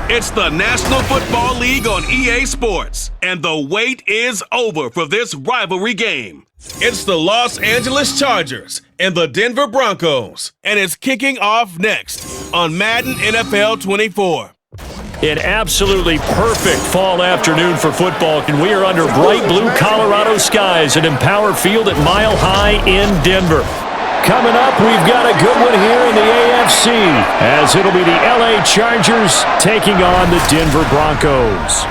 It's the National Football League on EA Sports, and the wait is over for this rivalry game. It's the Los Angeles Chargers and the Denver Broncos, and it's kicking off next on Madden NFL 24. An absolutely perfect fall afternoon for football, and we are under bright blue Colorado skies at Empower Field at Mile High in Denver. Coming up, we've got a good one here in the AFC, as it'll be the LA Chargers taking on the Denver Broncos.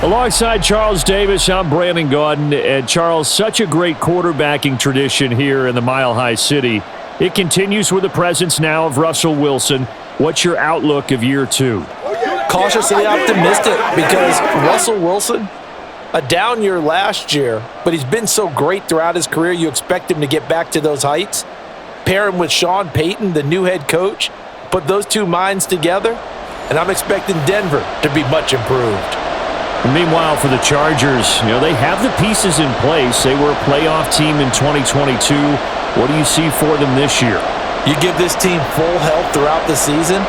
Alongside Charles Davis, I'm Brandon Gaudin. And Charles, such a great quarterbacking tradition here in the Mile High City. It continues with the presence now of Russell Wilson. What's your outlook of year two? Cautiously optimistic, because Russell Wilson, a down year last year, but he's been so great throughout his career, you expect him to get back to those heights. Pair him with Sean Payton, the new head coach, put those two minds together, and I'm expecting Denver to be much improved. Meanwhile, for the Chargers, they have the pieces in place. They were a playoff team in 2022. What do you see for them this year? You give this team full health throughout the season,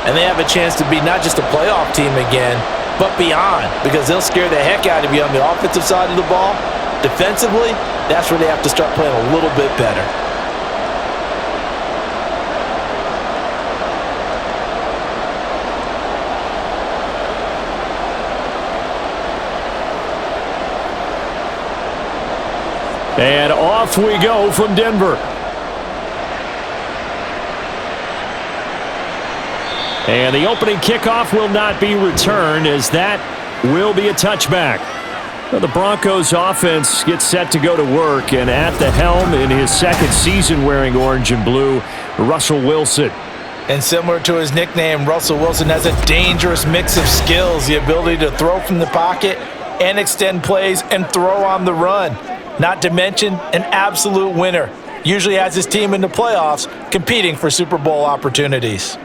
and they have a chance to be not just a playoff team again, but beyond, because they'll scare the heck out of you on the offensive side of the ball. Defensively, that's where they have to start playing a little bit better. And off we go from Denver. And the opening kickoff will not be returned, as that will be a touchback. Well, the Broncos offense gets set to go to work, and at the helm in his second season wearing orange and blue, Russell Wilson. And similar to his nickname, Russell Wilson has a dangerous mix of skills, the ability to throw from the pocket and extend plays and throw on the run. Not to mention an absolute winner. Usually has his team in the playoffs competing for Super Bowl opportunities.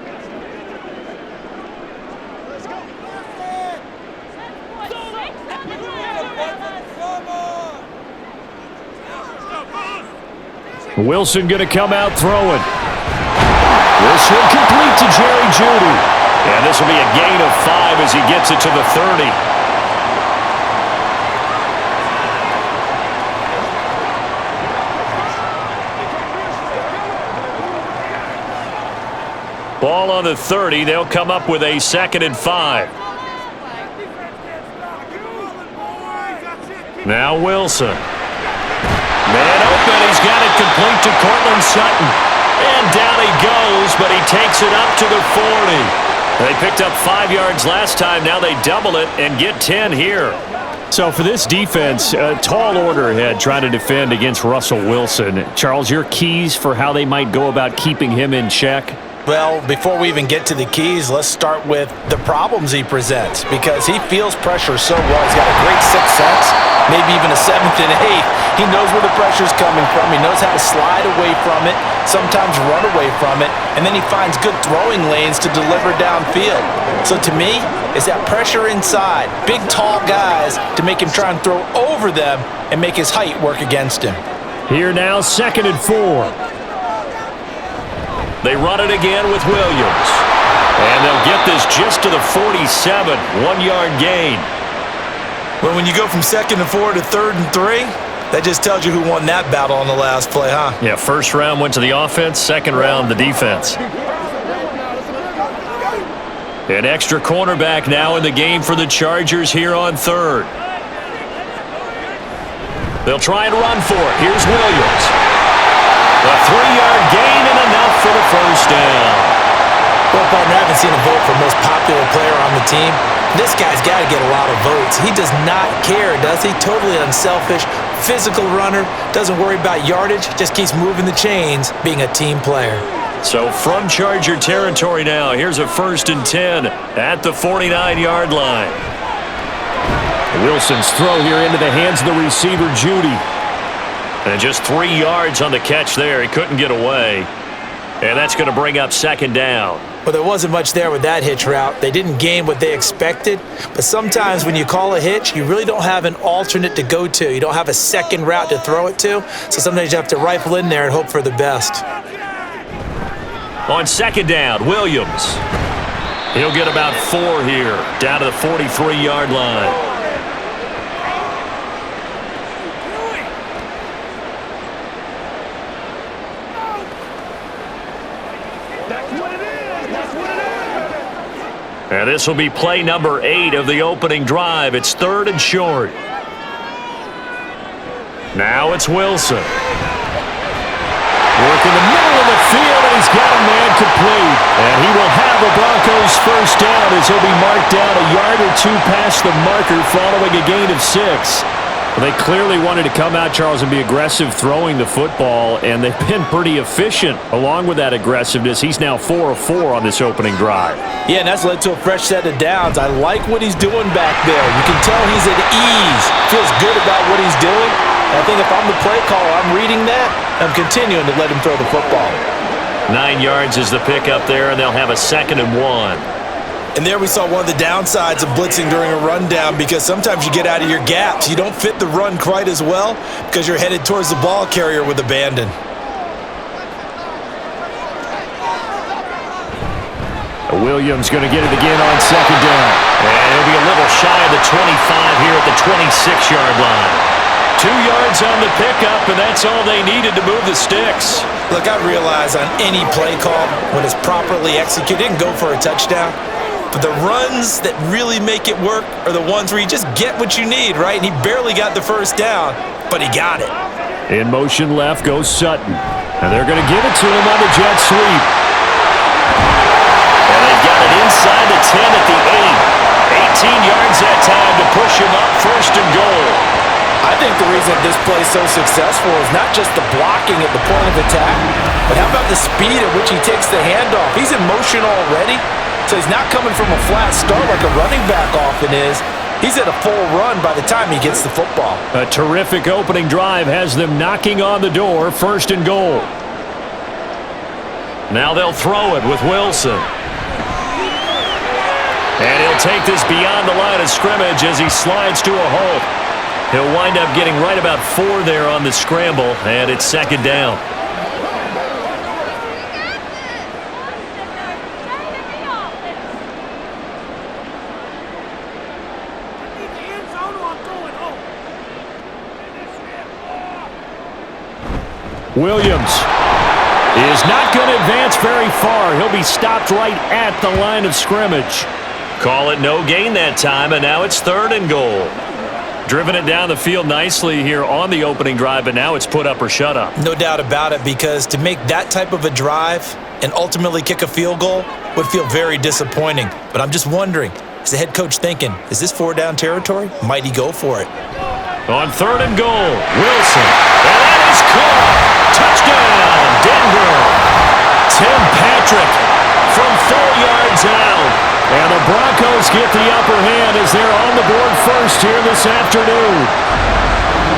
Wilson going to come out throwing. This will complete to Jerry Jeudy. And this will be a gain of 5 as he gets it to the 30. Ball on the 30. They'll come up with a 2nd and 5. Now Wilson. Man open, he's got it complete to Cortland Sutton. And down he goes, but he takes it up to the 40. They picked up 5 yards last time, now they double it and get 10 here. So for this defense, a tall order ahead trying to defend against Russell Wilson. Charles, your keys for how they might go about keeping him in check? Well, before we even get to the keys, let's start with the problems he presents, because he feels pressure so well. He's got a great sixth sense, maybe even a 7th and 8th. He knows where the pressure's coming from. He knows how to slide away from it, sometimes run away from it, and then he finds good throwing lanes to deliver downfield. So to me, it's that pressure inside, big, tall guys to make him try and throw over them and make his height work against him. Here now, 2nd and 4. They run it again with Williams. And they'll get this just to the 47, 1-yard gain. Well, when you go from 2nd and 4 to 3rd and 3, that just tells you who won that battle on the last play, huh? Yeah, first round went to the offense, second round the defense. An extra cornerback now in the game for the Chargers here on 3rd. They'll try and run for it. Here's Williams. A 3-yard gain and enough for the first down. Well, partner, I haven't seen a vote for most popular player on the team. This guy's got to get a lot of votes. He does not care, does he? Totally unselfish, physical runner, doesn't worry about yardage, just keeps moving the chains, being a team player. So from Charger territory now, here's a 1st and 10 at the 49-yard line. Wilson's throw here into the hands of the receiver, Jeudy. And just 3 yards on the catch there. He couldn't get away. And that's going to bring up 2nd down. Well, there wasn't much there with that hitch route. They didn't gain what they expected. But sometimes when you call a hitch, you really don't have an alternate to go to. You don't have a second route to throw it to. So sometimes you have to rifle in there and hope for the best. On 2nd down, Williams. He'll get about 4 here, down to the 43-yard line. And this will be play number 8 of the opening drive. It's 3rd and short. Now it's Wilson. Working the middle of the field, and he's got a man complete. And he will have the Broncos first down as he'll be marked down a yard or 2 past the marker following a gain of 6. Well, they clearly wanted to come out, Charles, and be aggressive throwing the football, and they've been pretty efficient along with that aggressiveness. He's now 4 of 4 on this opening drive. Yeah, and that's led to a fresh set of downs. I like what he's doing back there. You can tell he's at ease. Feels good about what he's doing. I think if I'm the play caller, I'm reading that. I'm continuing to let him throw the football. 9 yards is the pickup there, and they'll have a 2nd and 1. And there we saw one of the downsides of blitzing during a rundown, because sometimes you get out of your gaps. You don't fit the run quite as well because you're headed towards the ball carrier with abandon. Williams going to get it again on 2nd down. And he'll be a little shy of the 25 here at the 26-yard line. 2 yards on the pickup, and that's all they needed to move the sticks. Look, I realize on any play call, when it's properly executed, it can go for a touchdown. But the runs that really make it work are the ones where you just get what you need, right? And he barely got the first down, but he got it. In motion left goes Sutton. And they're going to give it to him on the jet sweep. And they've got it inside the 10 at the 8. 18 yards that time to push him up 1st and goal. I think the reason this play is so successful is not just the blocking at the point of attack, but how about the speed at which he takes the handoff? He's in motion already, so he's not coming from a flat start like a running back often is. He's at a full run by the time he gets the football. A terrific opening drive has them knocking on the door, 1st and goal. Now they'll throw it with Wilson. And he'll take this beyond the line of scrimmage as he slides to a halt. He'll wind up getting right about 4 there on the scramble, and it's 2nd down. Williams is not going to advance very far. He'll be stopped right at the line of scrimmage. Call it no gain that time, and now it's 3rd and goal. Driven it down the field nicely here on the opening drive, but now it's put up or shut up. No doubt about it, because to make that type of a drive and ultimately kick a field goal would feel very disappointing. But I'm just wondering, is the head coach thinking, is this 4-down territory? Might he go for it? On 3rd and goal, Wilson. And that is caught. Touchdown, Denver. Tim Patrick from 4 yards out. And the Broncos get the upper hand as they're on the board first here this afternoon.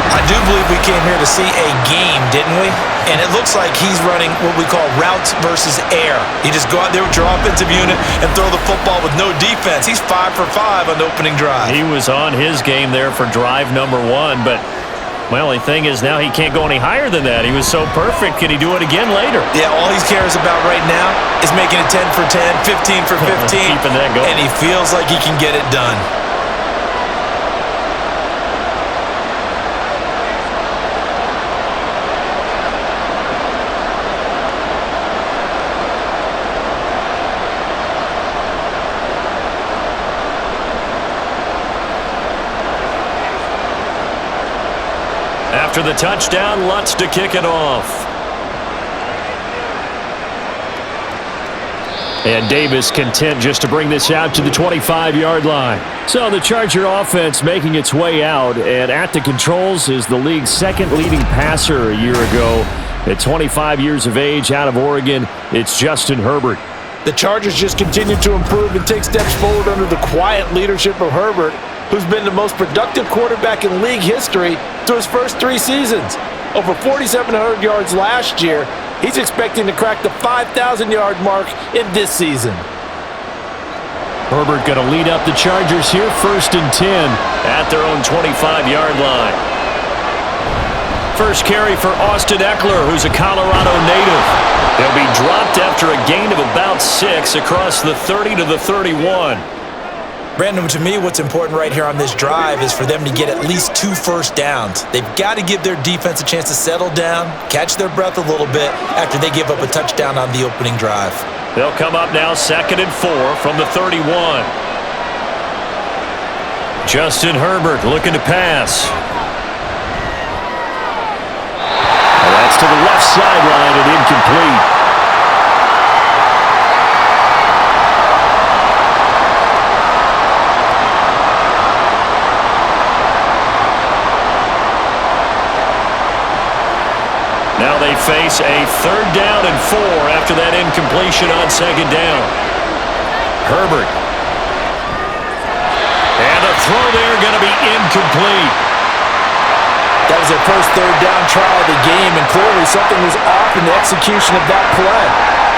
I do believe we came here to see a game, didn't we? And it looks like he's running what we call routes versus air. You just go out there with your offensive unit and throw the football with no defense. He's 5 for 5 on the opening drive. He was on his game there for drive number 1, but my only thing is now he can't go any higher than that. He was so perfect. Can he do it again later? Yeah, all he cares about right now is making it 10 for 10, 15 for 15. Keeping that going. And he feels like he can get it done. After the touchdown, Lutz to kick it off. And Davis content just to bring this out to the 25-yard line. So the Charger offense making its way out, and at the controls is the league's 2nd leading passer a year ago. At 25 years of age, out of Oregon, it's Justin Herbert. The Chargers just continue to improve and take steps forward under the quiet leadership of Herbert, who's been the most productive quarterback in league history through his first 3 seasons. Over 4,700 yards last year. He's expecting to crack the 5,000-yard mark in this season. Herbert going to lead up the Chargers here, 1st and 10. At their own 25-yard line. First carry for Austin Eckler, who's a Colorado native. He'll be dropped after a gain of about 6 across the 30 to the 31. Brandon, to me, what's important right here on this drive is for them to get at least 2 first downs. They've got to give their defense a chance to settle down, catch their breath a little bit after they give up a touchdown on the opening drive. They'll come up now 2nd and 4 from the 31. Justin Herbert looking to pass. That's to the left sideline and incomplete. Now they face a 3rd down and 4 after that incompletion on 2nd down. Herbert. And a throw there going to be incomplete. That was their first 3rd down try of the game, and clearly something was off in the execution of that play.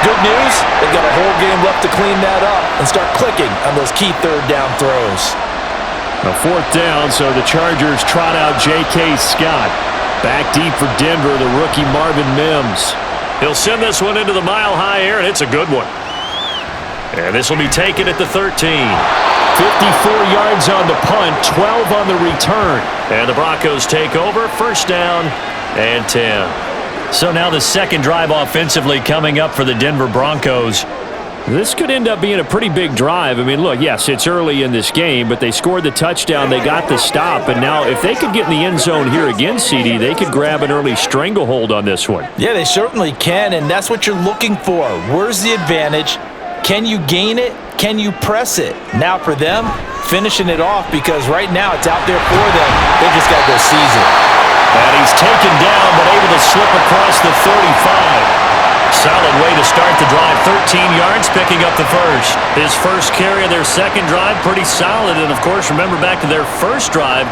Good news, they've got a whole game left to clean that up and start clicking on those key 3rd down throws. A 4th down, so the Chargers trot out J.K. Scott. Back deep for Denver, the rookie Marvin Mims. He'll send this one into the mile-high air, and it's a good one. And this will be taken at the 13. 54 yards on the punt, 12 on the return. And the Broncos take over, 1st down and 10. So now the 2nd drive offensively coming up for the Denver Broncos. This could end up being a pretty big drive. I mean, look, yes, it's early in this game, but they scored the touchdown, they got the stop, and now if they could get in the end zone here again, CD, they could grab an early stranglehold on this one. Yeah, they certainly can, and that's what you're looking for. Where's the advantage? Can you gain it? Can you press it? Now for them, finishing it off, because right now it's out there for them. They just got to go seize it. And he's taken down, but able to slip across the 35. Solid way to start the drive. 13 yards, picking up the first. His first carry of their 2nd drive, pretty solid. And, of course, remember back to their first drive,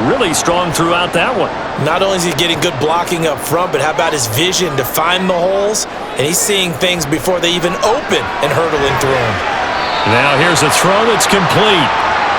really strong throughout that one. Not only is he getting good blocking up front, but how about his vision to find the holes? And he's seeing things before they even open and hurtling through them. Now here's a throw that's complete.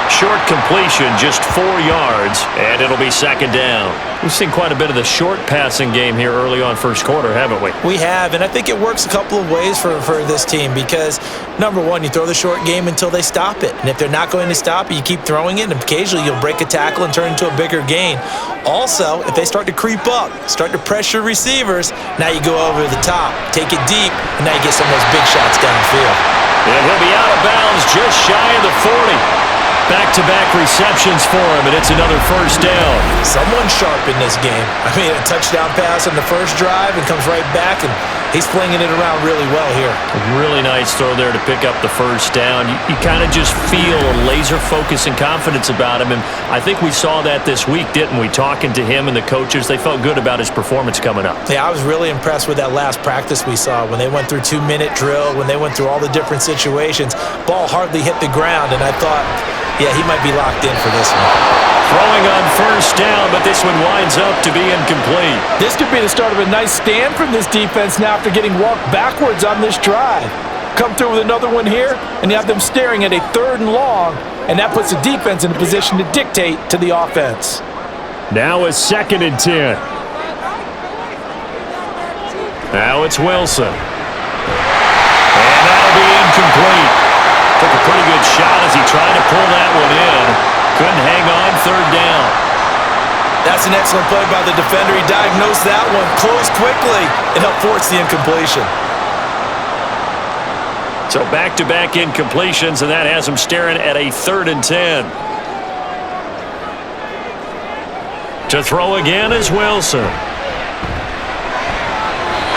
Short completion, just 4 yards, and it'll be 2nd down. We've seen quite a bit of the short passing game here early on first quarter, haven't we? We have, and I think it works a couple of ways for this team because, number one, you throw the short game until they stop it. And if they're not going to stop it, you keep throwing it, and occasionally you'll break a tackle and turn into a bigger gain. Also, if they start to creep up, start to pressure receivers, now you go over the top, take it deep, and now you get some of those big shots downfield. And he'll be out of bounds just shy of the 40. Back-to-back receptions for him, and it's another 1st down. Someone sharp in this game. I mean, a touchdown pass on the first drive and comes right back, and he's flinging it around really well here. A really nice throw there to pick up the 1st down. You kind of just feel a laser focus and confidence about him, and I think we saw that this week, didn't we? Talking to him and the coaches, they felt good about his performance coming up. Yeah, I was really impressed with that last practice we saw when they went through 2-minute drill, when they went through all the different situations. Ball hardly hit the ground, and I thought, yeah, he might be locked in for this one. Throwing on 1st down, but this one winds up to be incomplete. This could be the start of a nice stand from this defense now after getting walked backwards on this drive. Come through with another one here, and you have them staring at a 3rd and long, and that puts the defense in a position to dictate to the offense. Now it's 2nd and 10. Now it's Wilson. And that'll be incomplete. Took a pretty good shot as he tried to pull that one in. Couldn't hang on, 3rd down. That's an excellent play by the defender. He diagnosed that one, closed quickly, and helped force the incompletion. So back-to-back incompletions, and that has him staring at a 3rd and 10. To throw again is Wilson.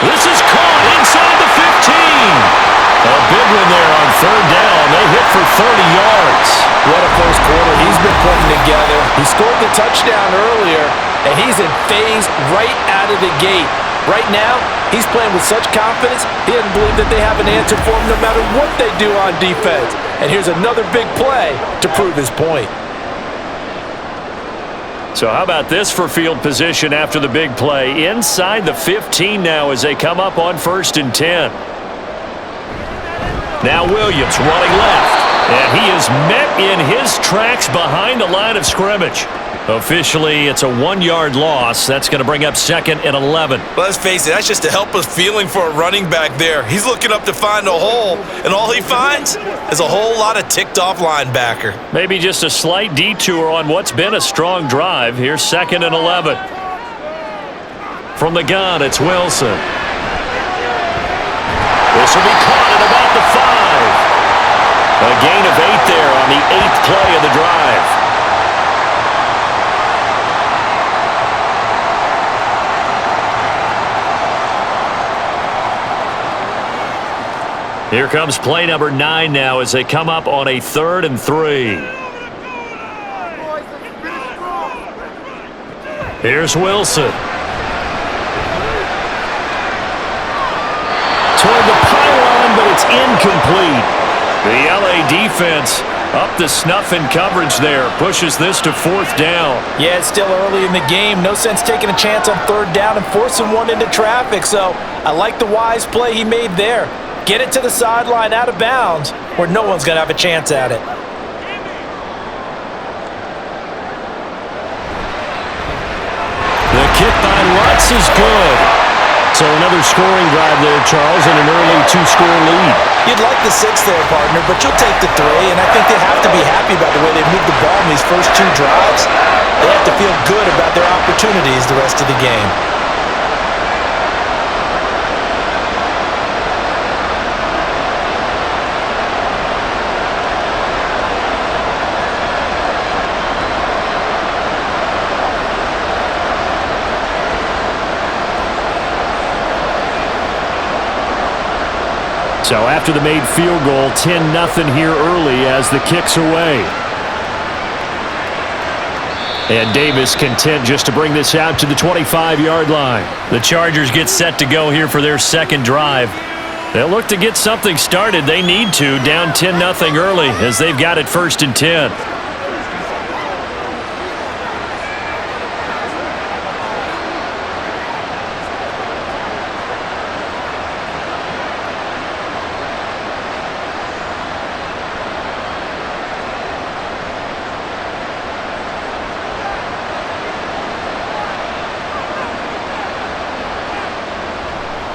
This is caught inside the 15. A big one there on 3rd down. They hit for 30 yards. What a first quarter he's been putting together. He scored the touchdown earlier, and he's in phase right out of the gate. Right now, he's playing with such confidence, he doesn't believe that they have an answer for him no matter what they do on defense. And here's another big play to prove his point. So how about this for field position after the big play? Inside the 15 now as they come up on 1st and 10. Now Williams running left, and he is met in his tracks behind the line of scrimmage. Officially, it's a 1-yard loss. That's going to bring up 2nd and 11. But let's face it, that's just a helpless feeling for a running back there. He's looking up to find a hole, and all he finds is a whole lot of ticked-off linebacker. Maybe just a slight detour on what's been a strong drive. Here's 2nd and 11. From the gun, it's Wilson. This will be caught at about the 5. A gain of 8 there on the 8th play of the drive. Here comes play number 9 now as they come up on a 3rd and 3. Here's Wilson. Toward the pylon, but it's incomplete. The LA defense up to snuff in coverage there. Pushes this to 4th down. Yeah, it's still early in the game. No sense taking a chance on 3rd down and forcing one into traffic. So I like the wise play he made there. Get it to the sideline out of bounds where no one's going to have a chance at it. The kick by Lutz is good. So another scoring drive there, Charles, and an early 2-score lead. You'd like the 6 there, partner, but you'll take the 3, and I think they have to be happy about the way they moved the ball in these first 2 drives. They have to feel good about their opportunities the rest of the game. So after the made field goal, 10-0 here early as the kick's away. And Davis content just to bring this out to the 25-yard line. The Chargers get set to go here for their 2nd drive. They'll look to get something started. They need to, down 10-0 early as they've got it 1st and 10.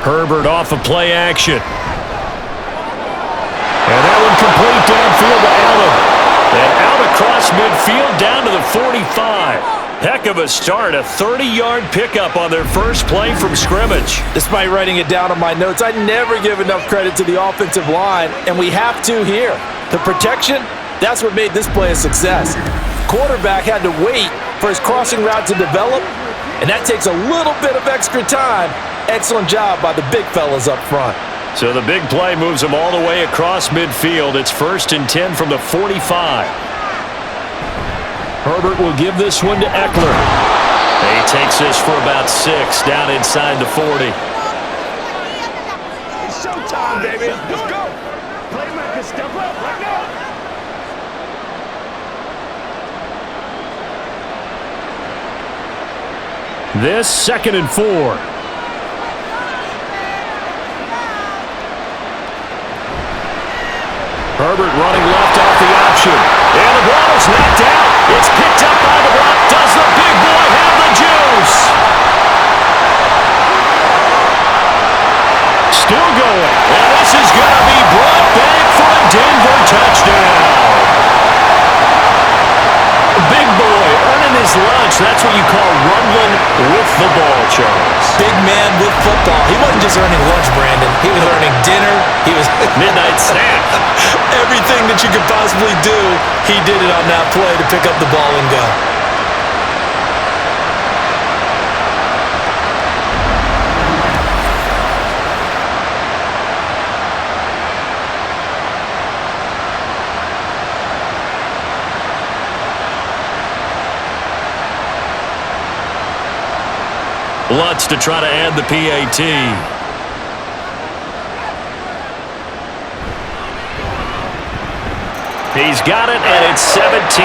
Herbert off of play action. And that one complete downfield to Allen. And out across midfield down to the 45. Heck of a start, a 30-yard pickup on their first play from scrimmage. Despite writing it down on my notes, I never give enough credit to the offensive line, and we have to here. The protection, that's what made this play a success. Quarterback had to wait for his crossing route to develop, and that takes a little bit of extra time. Excellent job by the big fellas up front. So the big play moves them all the way across midfield. It's 1st and 10 from the 45. Herbert will give this one to Eckler. He takes this for about 6 down inside the 40. It's showtime, baby. Let's go. Playmaker, step up right now. This 2nd and 4. Herbert running left off the option. And the ball is knocked out. It's picked up by the block. Does the big boy have the juice? Still going. And this is going to be brought back for a Denver touchdown. Big boy earning his lunch. That's what you call rumbling with the ball, Charles. Big man with football. He wasn't just earning lunch, Brandon. He was earning dinner. He was midnight snack. Everything that you could possibly do, he did it on that play to pick up the ball and go. Lutz to try to add the PAT. He's got it, and it's 17-0.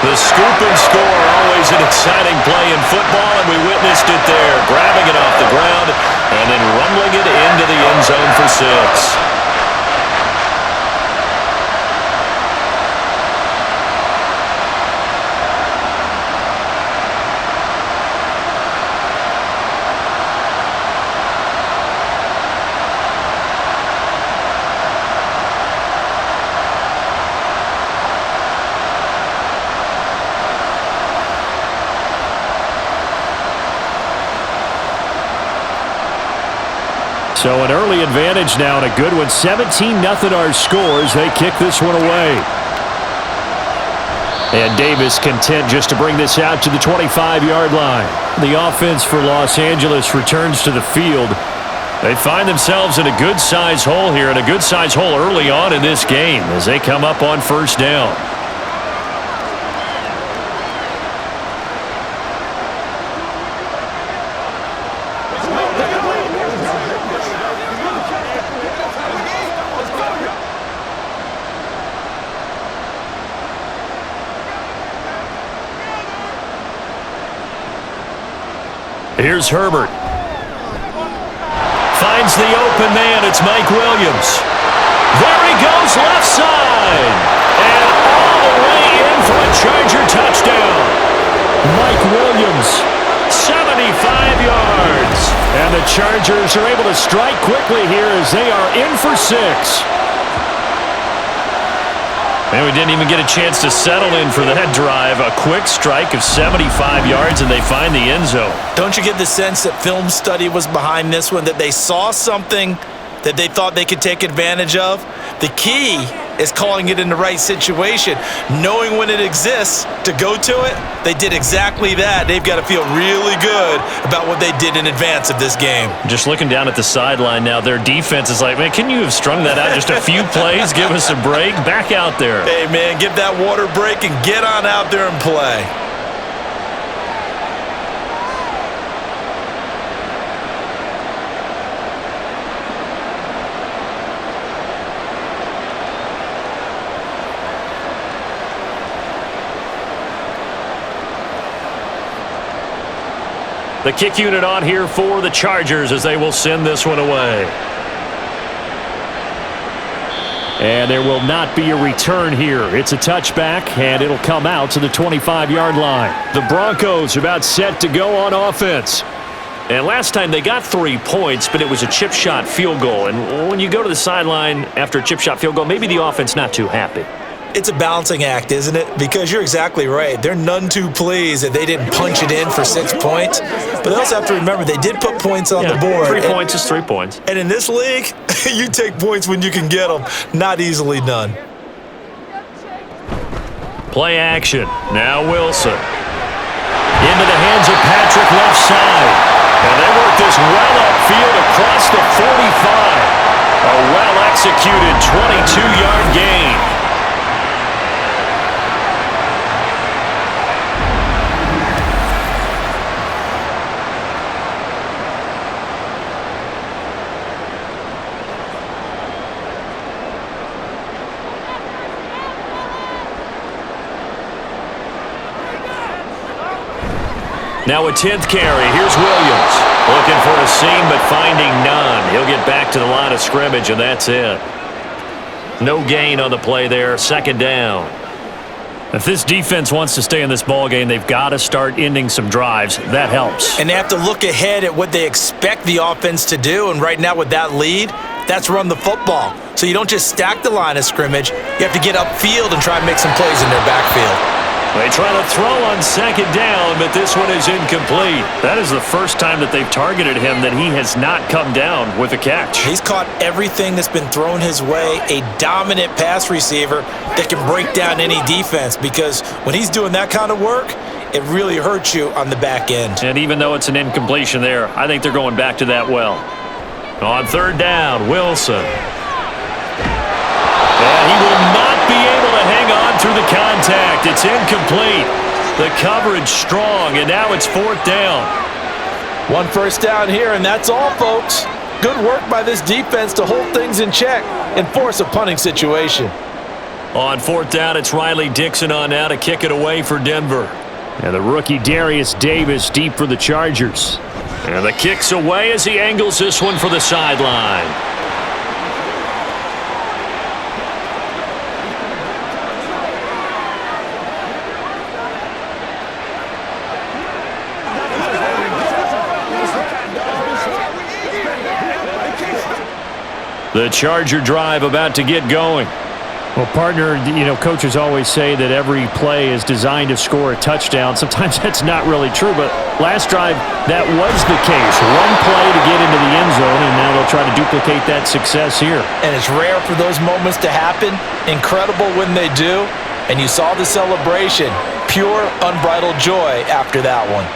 The scoop and score, always an exciting play in football, and we witnessed it there, grabbing it off the ground and then rumbling it into the end zone for 6. So an early advantage now and a good one. 17-0 our scores. They kick this one away. And Davis content just to bring this out to the 25-yard line. The offense for Los Angeles returns to the field. They find themselves in a good-size hole here, and a good-size hole early on in this game as they come up on first down. Here's Herbert. Finds the open man. It's Mike Williams. There he goes, left side. And all the way in for a Charger touchdown. Mike Williams, 75 yards. And the Chargers are able to strike quickly here as they are in for 6. And we didn't even get a chance to settle in for that drive. A quick strike of 75 yards, and they find the end zone. Don't you get the sense that film study was behind this one, that they saw something that they thought they could take advantage of? The key is calling it in the right situation, knowing when it exists to go to it. They did exactly that. They've got to feel really good about what they did in advance of this game. Just looking down at the sideline now, their defense is like, man, can you have strung that out just a few plays? Give us a break. Back out there. Hey, man, give that water break and get on out there and play. The kick unit on here for the Chargers as they will send this one away. And there will not be a return here. It's a touchback, and it'll come out to the 25-yard line. The Broncos about set to go on offense. And last time they got 3 points, but it was a chip shot field goal. And when you go to the sideline after a chip shot field goal, maybe the offense not too happy. It's a balancing act, isn't it? Because you're exactly right. They're none too pleased that they didn't punch it in for 6 points. But they also have to remember they did put points on the board. 3 points is 3 points. And in this league, you take points when you can get them. Not easily done. Play action. Now Wilson. Into the hands of Patrick left side. And they work this well upfield across the 45. A well-executed 22-yard gain. Now a 10th carry. Here's Williams. Looking for a seam, but finding none. He'll get back to the line of scrimmage, and that's it. No gain on the play there. Second down. If this defense wants to stay in this ballgame, they've got to start ending some drives. That helps. And they have to look ahead at what they expect the offense to do. And right now with that lead, that's run the football. So you don't just stack the line of scrimmage. You have to get upfield and try and make some plays in their backfield. They try to throw on second down, but this one is incomplete. That is the first time that they've targeted him that he has not come down with a catch. He's caught everything that's been thrown his way. A dominant pass receiver that can break down any defense, because when he's doing that kind of work, it really hurts you on the back end. And even though it's an incompletion there, I think they're going back to that well. On third down, Wilson. And he will not be able to hang on through the contact. It's incomplete. The coverage strong, and now it's fourth down. 1 first down here, and that's all, folks. Good work by this defense to hold things in check and force a punting situation. On fourth down, it's Riley Dixon on now to kick it away for Denver. And the rookie Darius Davis deep for the Chargers. And the kick's away as he angles this one for the sideline. The Charger drive about to get going. Well, partner, coaches always say that every play is designed to score a touchdown. Sometimes that's not really true, but last drive, that was the case. One play to get into the end zone, and now they'll try to duplicate that success here. And it's rare for those moments to happen. Incredible when they do. And you saw the celebration. Pure, unbridled joy after that one.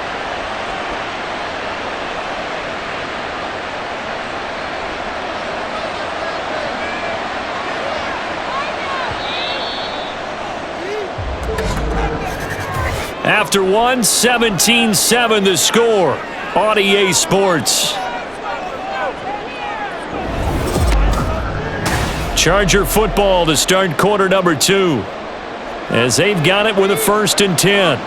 After one, 17-7 the score on EA Sports. Charger football to start quarter number 2, as they've got it with a 1st and 10.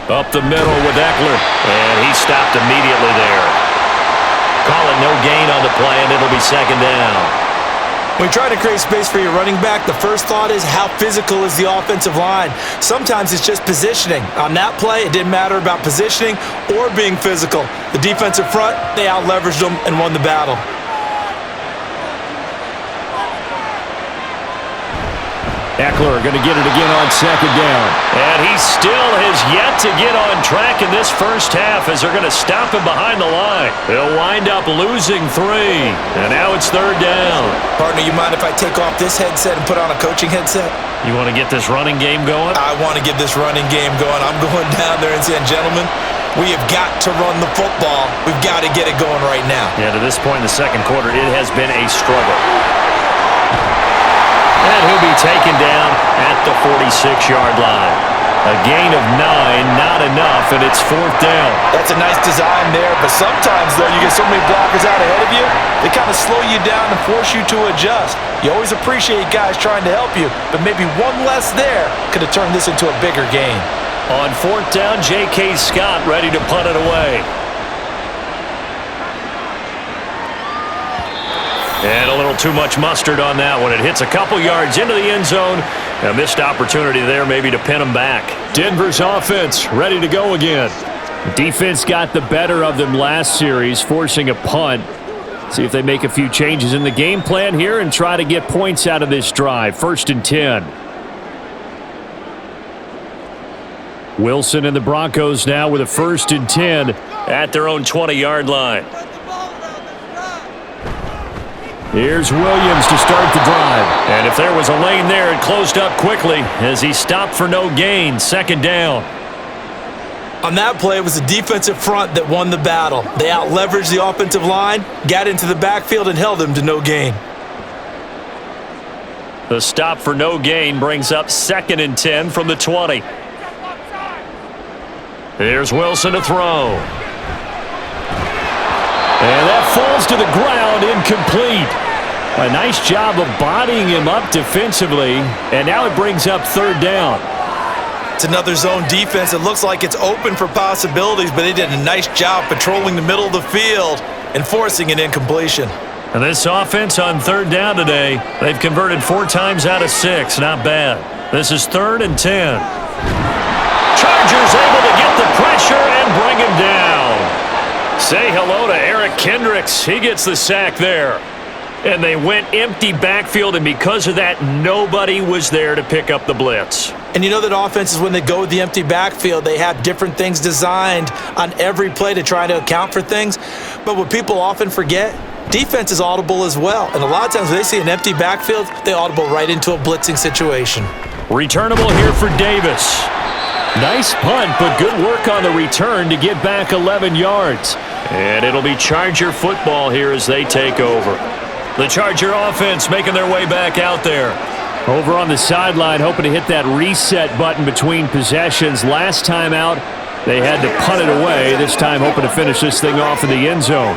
Up the middle with Eckler, and he stopped immediately there. Call it no gain on the play, and it'll be 2nd down. When you try to create space for your running back, the first thought is how physical is the offensive line. Sometimes it's just positioning. On that play, it didn't matter about positioning or being physical. The defensive front, they out-leveraged them and won the battle. Eckler going to get it again on 2nd down. And he still has yet to get on track in this first half as they're going to stop him behind the line. They'll wind up losing 3, and now it's 3rd down. Partner, you mind if I take off this headset and put on a coaching headset? You want to get this running game going? I want to get this running game going. I'm going down there and saying, gentlemen, we have got to run the football. We've got to get it going right now. Yeah, to this point in the second quarter, it has been a struggle. And he'll be taken down at the 46-yard line. A gain of 9, not enough, and it's 4th down. That's a nice design there, but sometimes, though, you get so many blockers out ahead of you, they kind of slow you down and force you to adjust. You always appreciate guys trying to help you, but maybe one less there could have turned this into a bigger gain. On 4th down, J.K. Scott ready to punt it away. And a little too much mustard on that one. It hits a couple yards into the end zone. A missed opportunity there maybe to pin them back. Denver's offense ready to go again. Defense got the better of them last series, forcing a punt. See if they make a few changes in the game plan here and try to get points out of this drive. 1st and 10. Wilson and the Broncos now with a 1st and 10 at their own 20-yard line. Here's Williams to start the drive. And if there was a lane there, it closed up quickly as he stopped for no gain. 2nd down. On that play, it was the defensive front that won the battle. They out-leveraged the offensive line, got into the backfield, and held them to no gain. The stop for no gain brings up 2nd and 10 from the 20. Here's Wilson to throw. And that falls to the ground, incomplete. A nice job of bodying him up defensively, and now it brings up 3rd down. It's another zone defense. It looks like it's open for possibilities, but they did a nice job patrolling the middle of the field and forcing an incompletion. And this offense on 3rd down today, they've converted 4 times out of 6. Not bad. This is 3rd and 10. Chargers able to get the pressure and bring him down. Say hello to Eric Kendricks. He gets the sack there. And they went empty backfield, and because of that, nobody was there to pick up the blitz. And you know that offenses, when they go with the empty backfield, they have different things designed on every play to try to account for things. But what people often forget, defense is audible as well. And a lot of times when they see an empty backfield, they audible right into a blitzing situation. Returnable here for Davis. Nice punt, but good work on the return to get back 11 yards. And it'll be Charger football here as they take over. The Charger offense making their way back out there. Over on the sideline, hoping to hit that reset button between possessions. Last time out, they had to punt it away. This time, hoping to finish this thing off in the end zone.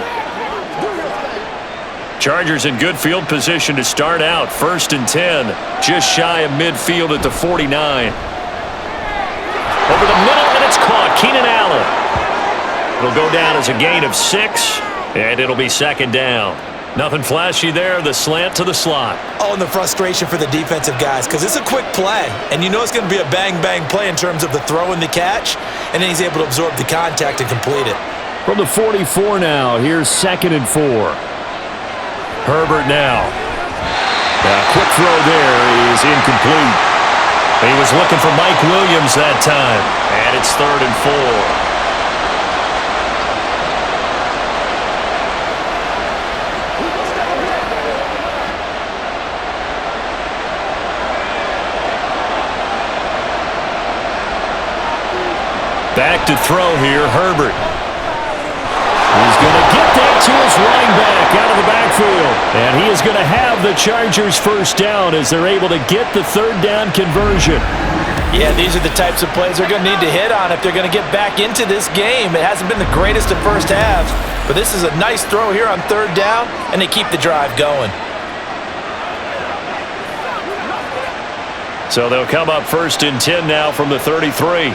Chargers in good field position to start out. 1st and 10, just shy of midfield at the 49. Over the middle, and it's caught. Keenan Allen. It'll go down as a gain of 6, and it'll be 2nd down. Nothing flashy there, the slant to the slot. Oh, and the frustration for the defensive guys, because it's a quick play, and you know it's going to be a bang-bang play in terms of the throw and the catch, and then he's able to absorb the contact and complete it. From the 44 now, here's 2nd and 4. Herbert now. A quick throw there is incomplete. He was looking for Mike Williams that time. And it's 3rd and 4. Back to throw here, Herbert. He's going to get that to his running back out of the backfield. And he is going to have the Chargers first down as they're able to get the 3rd down conversion. Yeah, these are the types of plays they're going to need to hit on if they're going to get back into this game. It hasn't been the greatest of first halves, but this is a nice throw here on 3rd down, and they keep the drive going. So they'll come up 1st and 10 now from the 33.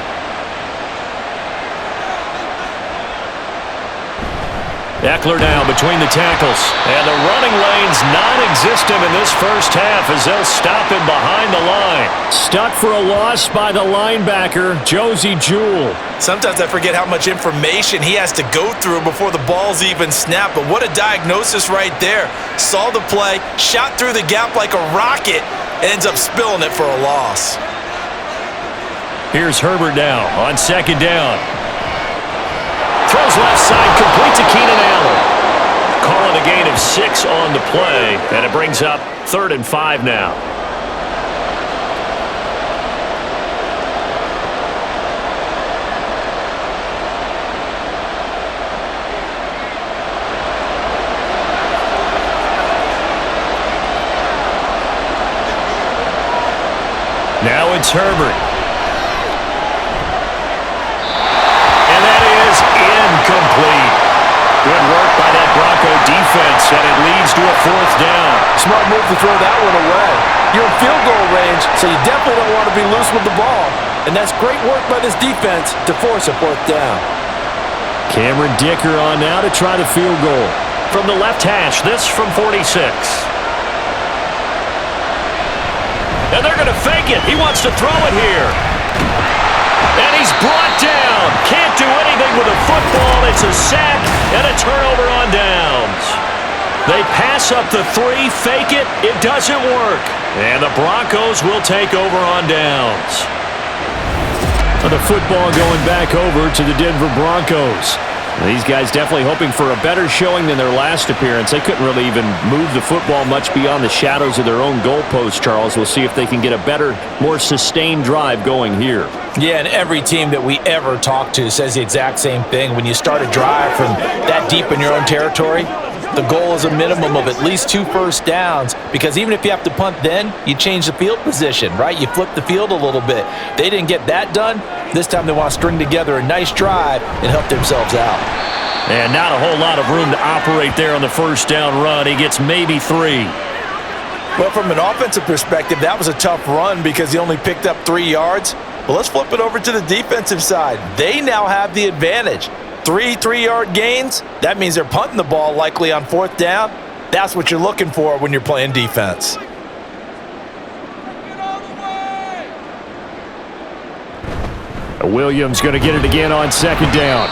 Eckler now between the tackles. And the running lane's non-existent in this first half as they'll stop him behind the line. Stuck for a loss by the linebacker, Josie Jewell. Sometimes I forget how much information he has to go through before the ball's even snapped, but what a diagnosis right there. Saw the play, shot through the gap like a rocket, and ends up spilling it for a loss. Here's Herbert now on 2nd down. Throws left side, complete to Keenan Allen. Calling a gain of 6 on the play, and it brings up 3rd and 5 now. Now it's Herbert. Incomplete. Good work by that Bronco defense, and it leads to a 4th down. Smart move to throw that one away. You're in field goal range, so you definitely don't want to be loose with the ball. And that's great work by this defense to force a 4th down. Cameron Dicker on now to try the field goal. From the left hash, this from 46. And they're going to fake it. He wants to throw it here. And he's brought down. Can't do anything with a football. It's a sack and a turnover on downs. They pass up the 3, fake it. It doesn't work. And the Broncos will take over on downs. The football going back over to the Denver Broncos. These guys definitely hoping for a better showing than their last appearance. They couldn't really even move the football much beyond the shadows of their own goalpost, Charles. We'll see if they can get a better, more sustained drive going here. Yeah, and every team that we ever talk to says the exact same thing. When you start a drive from that deep in your own territory, the goal is a minimum of at least 2 first downs, because even if you have to punt then, you change the field position, right? You flip the field a little bit. They didn't get that done. This time they want to string together a nice drive and help themselves out. And not a whole lot of room to operate there on the first down run. He gets maybe 3. Well, from an offensive perspective, that was a tough run because he only picked up 3 yards. But let's flip it over to the defensive side. They now have the advantage. 3 3-yard gains, that means they're punting the ball likely on 4th down. That's what you're looking for when you're playing defense. Williams going to get it again on 2nd down.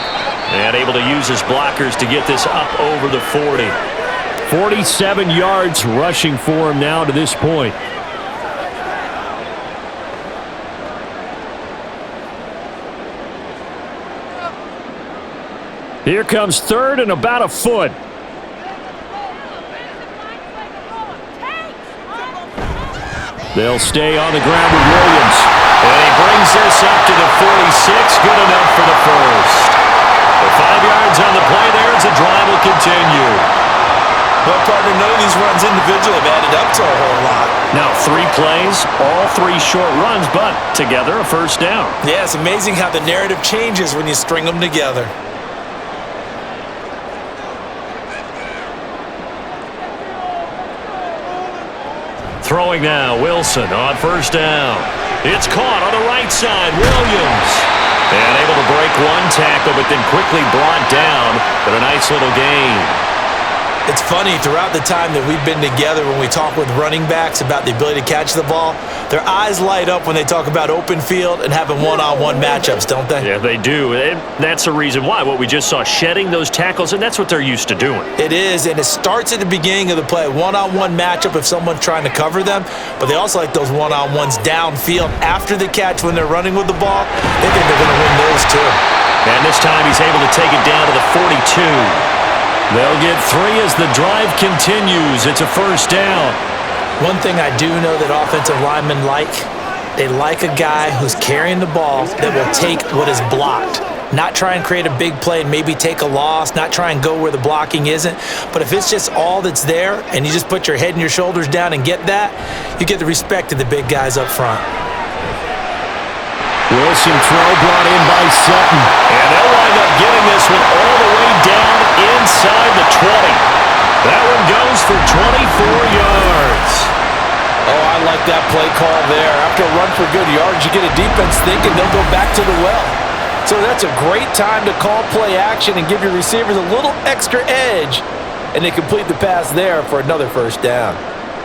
And able to use his blockers to get this up over the 40. 47 yards rushing for him now to this point. Here comes 3rd and about a foot. They'll stay on the ground with Williams. And he brings this up to the 46. Good enough for the first. The 5 yards on the play there as the drive will continue. Well, partner, none of these runs individually have added up to a whole lot. Now 3 plays, all 3 short runs, but together a first down. Yeah, it's amazing how the narrative changes when you string them together. Throwing now, Wilson on first down. It's caught on the right side, Williams. And able to break 1 tackle, but then quickly brought down for a nice little gain. It's funny, throughout the time that we've been together, when we talk with running backs about the ability to catch the ball, their eyes light up when they talk about open field and having one-on-one matchups, don't they? Yeah, they do. And that's the reason why. What we just saw, shedding those tackles, and that's what they're used to doing. It is, and it starts at the beginning of the play. One-on-one matchup if someone's trying to cover them, but they also like those one-on-ones downfield after the catch when they're running with the ball. They think they're going to win those too. And this time he's able to take it down to the 42. They'll get 3 as the drive continues. It's a first down. One thing I do know that offensive linemen like, they like a guy who's carrying the ball that will take what is blocked. Not try and create a big play and maybe take a loss, not try and go where the blocking isn't. But if it's just all that's there and you just put your head and your shoulders down and get that, you get the respect of the big guys up front. Wilson throw brought in by Sutton. And they'll wind up getting this one all the way down inside the 20. That one goes for 24 yards. Oh, I like that play call there. After a run for good yards, you get a defense thinking they'll go back to the well. So that's a great time to call play action and give your receivers a little extra edge. And they complete the pass there for another first down.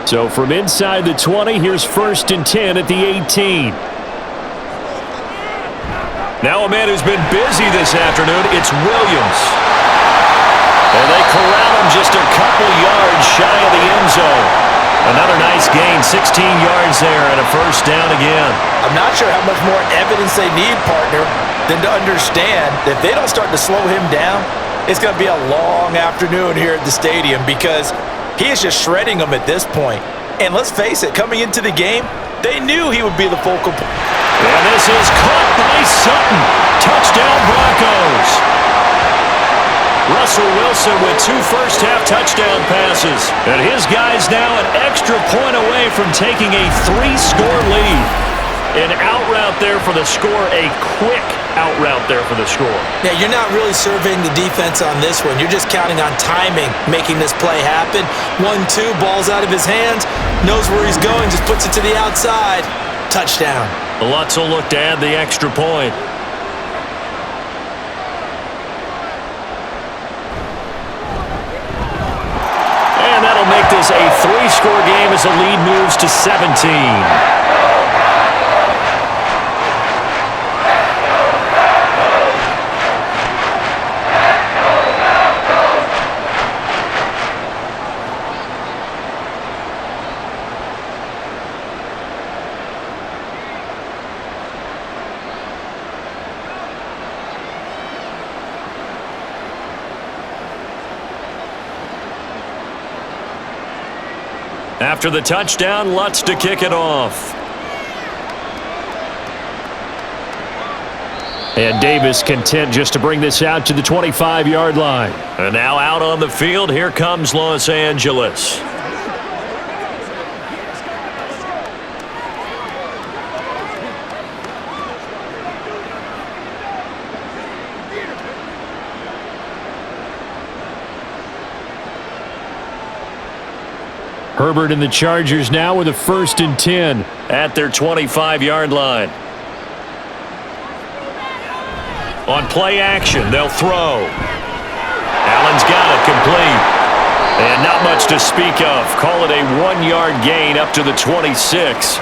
So from inside the 20, here's 1st and 10 at the 18. Now a man who's been busy this afternoon, it's Williams. And they corral him just a couple yards shy of the end zone. Another nice gain, 16 yards there, and a first down again. I'm not sure how much more evidence they need, partner, than to understand that if they don't start to slow him down, it's going to be a long afternoon here at the stadium because he is just shredding them at this point. And let's face it, coming into the game, they knew he would be the focal point. And this is caught by Sutton. Touchdown Broncos. Russell Wilson with 2 first-half touchdown passes. And his guys now an extra point away from taking a 3-score lead. An out route there for the score, a quick out route there for the score. Yeah, you're not really surveying the defense on this one. You're just counting on timing, making this play happen. 1-2, ball's out of his hands, knows where he's going, just puts it to the outside. Touchdown. Lutz will look to add the extra point. And that'll make this a 3-score game as the lead moves to 17. After the touchdown, Lutz to kick it off. And Davis content just to bring this out to the 25-yard line. And now out on the field, here comes Los Angeles. Herbert and the Chargers now with a 1st and 10. At their 25-yard line. On play action, they'll throw. Allen's got it complete. And not much to speak of. Call it a 1-yard gain up to the 26.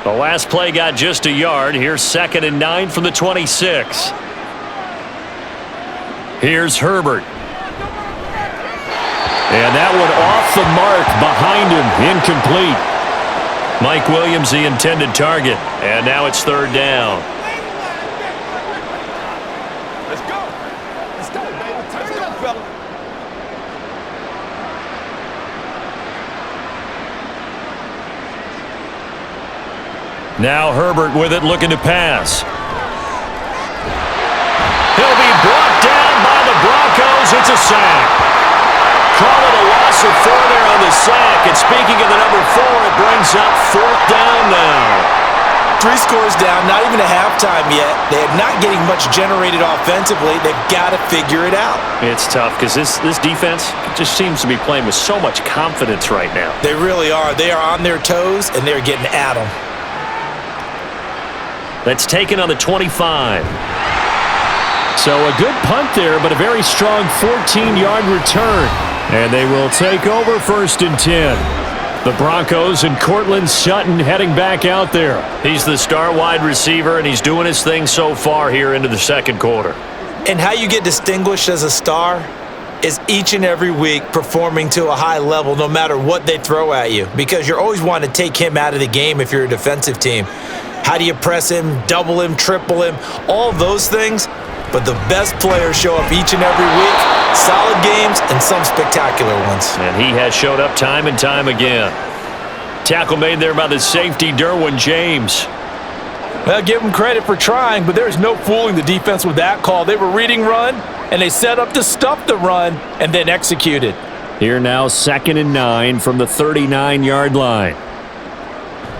The last play got just a yard. Here's 2nd and 9 from the 26. Here's Herbert. And that one off the mark behind him, incomplete. Mike Williams, the intended target. And now it's 3rd down. Let's go. Let's go, baby. Let's go, fella. Now Herbert with it, looking to pass. He'll be brought down by the Broncos. It's a sack. Call it a loss of 4 there on the sack. And speaking of the number 4, it brings up 4th down now. 3 scores down, not even a halftime yet. They're not getting much generated offensively. They've got to figure it out. It's tough because this defense just seems to be playing with so much confidence right now. They really are. They are on their toes, and they're getting at them. That's taken on the 25. So a good punt there, but a very strong 14-yard return. And they will take over 1st and 10. The Broncos and Courtland Sutton heading back out there. He's the star wide receiver, and he's doing his thing so far here into the second quarter. And how you get distinguished as a star is each and every week performing to a high level no matter what they throw at you, because you're always wanting to take him out of the game if you're a defensive team. How do you press him, double him, triple him, all those things? But the best players show up each and every week, solid games and some spectacular ones. And he has showed up time and time again. Tackle made there by the safety, Derwin James. Well, give them credit for trying, but there's no fooling the defense with that call. They were reading run, and they set up to stuff the run and then executed. Here now 2nd and 9 from the 39-yard line.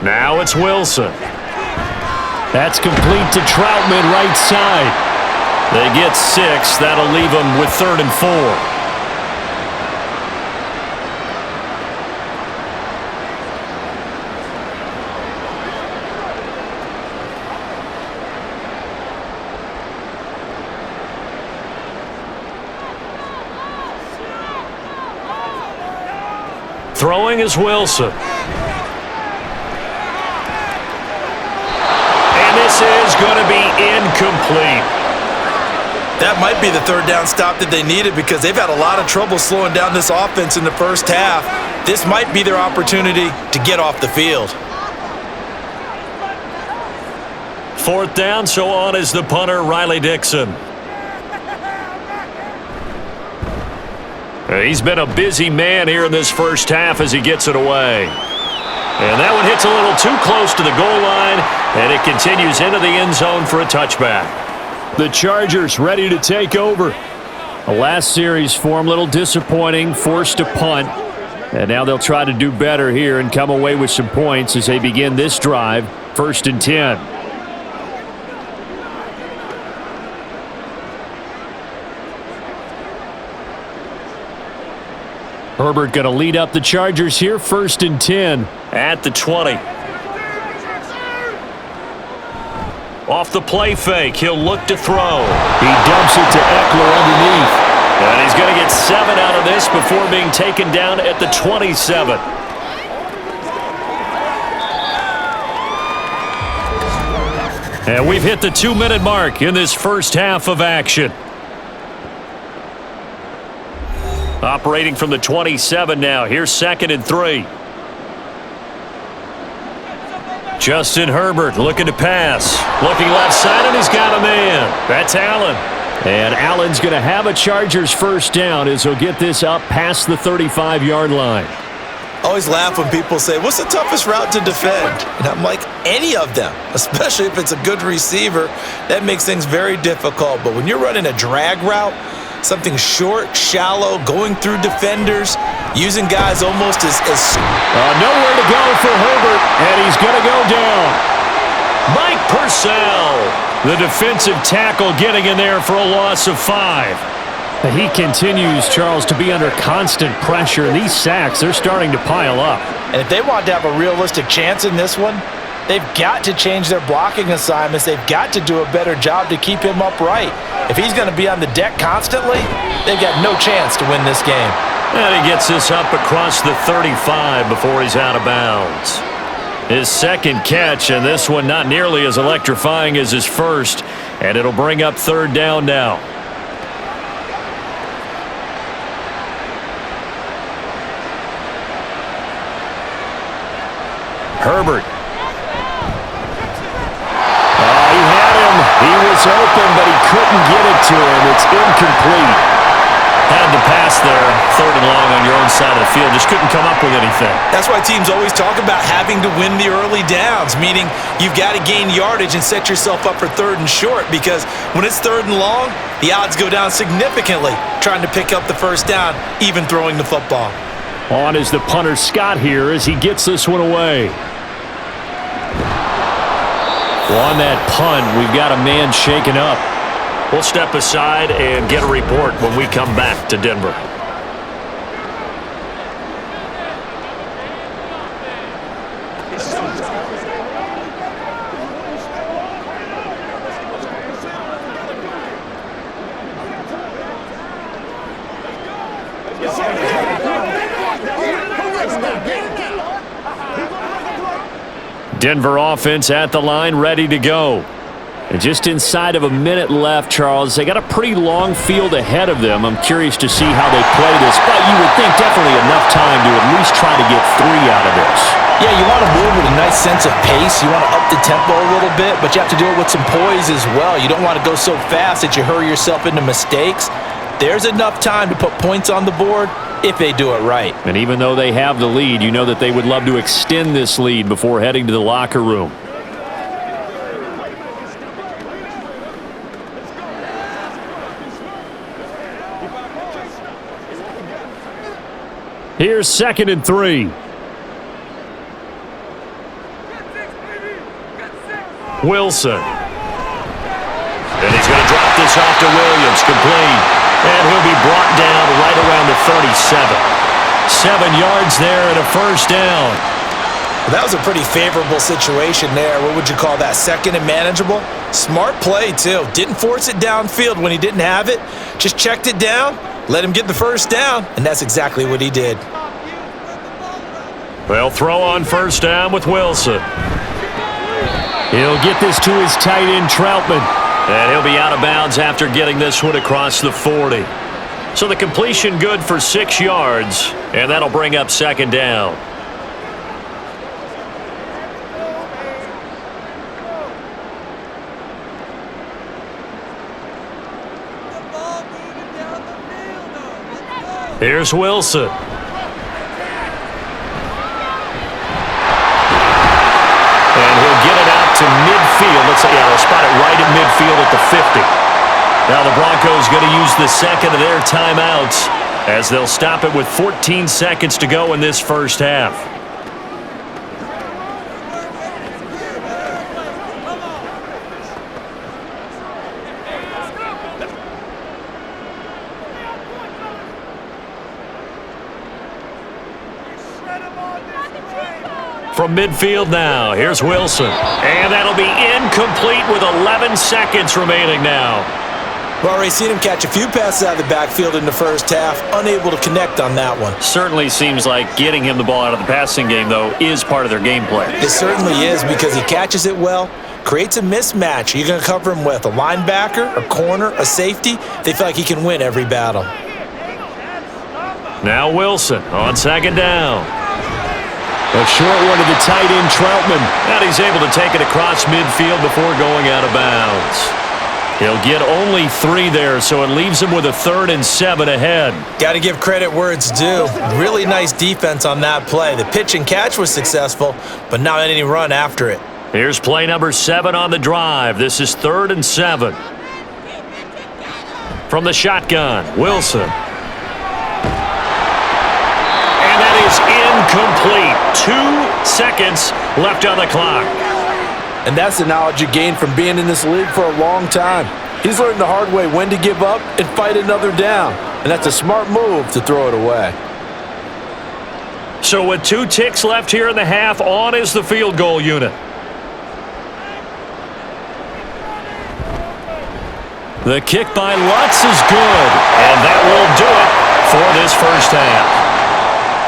Now it's Wilson. That's complete to Troutman, right side. They get 6. That'll leave them with 3rd and 4. Throwing is Wilson. And this is going to be incomplete. That might be the 3rd down stop that they needed because they've had a lot of trouble slowing down this offense in the first half. This might be their opportunity to get off the field. 4th down, so on is the punter, Riley Dixon. He's been a busy man here in this first half as he gets it away. And that one hits a little too close to the goal line, and it continues into the end zone for a touchback. The Chargers ready to take over. The last series for them, a little disappointing, forced to punt. And now they'll try to do better here and come away with some points as they begin this drive, 1st and 10. Herbert going to lead up the Chargers here, 1st and 10. At the 20. Off the play fake, he'll look to throw. He dumps it to Eckler underneath. And he's going to get 7 out of this before being taken down at the 27. And we've hit the 2-minute mark in this first half of action. Operating from the 27 now. Here's 2nd and 3. Justin Herbert looking to pass. Looking left side, and he's got a man. That's Allen. And Allen's going to have a Chargers 1st down as he'll get this up past the 35-yard line. Always laugh when people say, what's the toughest route to defend? And I'm like, any of them, especially if it's a good receiver. That makes things very difficult. But when you're running a drag route, something short, shallow, going through defenders, using guys almost as nowhere to go for Herbert, and he's going to go down. Mike Purcell, the defensive tackle, getting in there for a loss of 5. He continues, Charles, to be under constant pressure, and these sacks, they're starting to pile up. And if they want to have a realistic chance in this one, they've got to change their blocking assignments. They've got to do a better job to keep him upright. If he's going to be on the deck constantly, they've got no chance to win this game. And he gets this up across the 35 before he's out of bounds. His 2nd catch, and this one not nearly as electrifying as his first, and it'll bring up 3rd down now. Herbert. He had him. He was open, but he couldn't get it to him. It's incomplete. Had the pass there, 3rd and long on your own side of the field. Just couldn't come up with anything. That's why teams always talk about having to win the early downs, meaning you've got to gain yardage and set yourself up for 3rd and short, because when it's 3rd and long, the odds go down significantly trying to pick up the 1st down, even throwing the football. On is the punter Scott here as he gets this one away. Well, on that punt, we've got a man shaken up. We'll step aside and get a report when we come back to Denver. Denver offense at the line, ready to go. And just inside of a minute left, Charles. They got a pretty long field ahead of them. I'm curious to see how they play this, but you would think definitely enough time to at least try to get 3 out of this. Yeah, you want to move with a nice sense of pace. You want to up the tempo a little bit, but you have to do it with some poise as well. You don't want to go so fast that you hurry yourself into mistakes. There's enough time to put points on the board if they do it right. And even though they have the lead, you know that they would love to extend this lead before heading to the locker room. Here's 2nd and 3. Wilson. And he's going to drop this off to Williams, complete. And he'll be brought down right around the 37. 7 yards there and a first down. Well, that was a pretty favorable situation there. What would you call that? 2nd and manageable? Smart play, too. Didn't force it downfield when he didn't have it. Just checked it down, let him get the first down, and that's exactly what he did. They'll throw on first down with Wilson. He'll get this to his tight end, Troutman. And he'll be out of bounds after getting this one across the 40. So the completion good for 6 yards, and that'll bring up 2nd down. Here's Wilson. To midfield. They'll spot it right at midfield at the 50. Now the Broncos going to use the second of their timeouts as they'll stop it with 14 seconds to go in this first half. From midfield now, here's Wilson. And that'll be incomplete with 11 seconds remaining now. We've already seen him catch a few passes out of the backfield in the first half, unable to connect on that one. Certainly seems like getting him the ball out of the passing game, though, is part of their game plan. It certainly is because he catches it well, creates a mismatch. You're going to cover him with a linebacker, a corner, a safety. They feel like he can win every battle. Now Wilson on 2nd down. A short one to the tight end, Troutman. And he's able to take it across midfield before going out of bounds. He'll get only 3 there, so it leaves him with a 3rd and 7 ahead. Got to give credit where it's due. Really nice defense on that play. The pitch and catch was successful, but not any run after it. Here's play number 7 on the drive. This is 3rd and 7. From the shotgun, Wilson. And that is incomplete. 2 seconds left on the clock. And that's the knowledge you gain from being in this league for a long time. He's learned the hard way when to give up and fight another down. And that's a smart move to throw it away. So with 2 ticks left here in the half, on is the field goal unit. The kick by Lutz is good. And that will do it for this first half.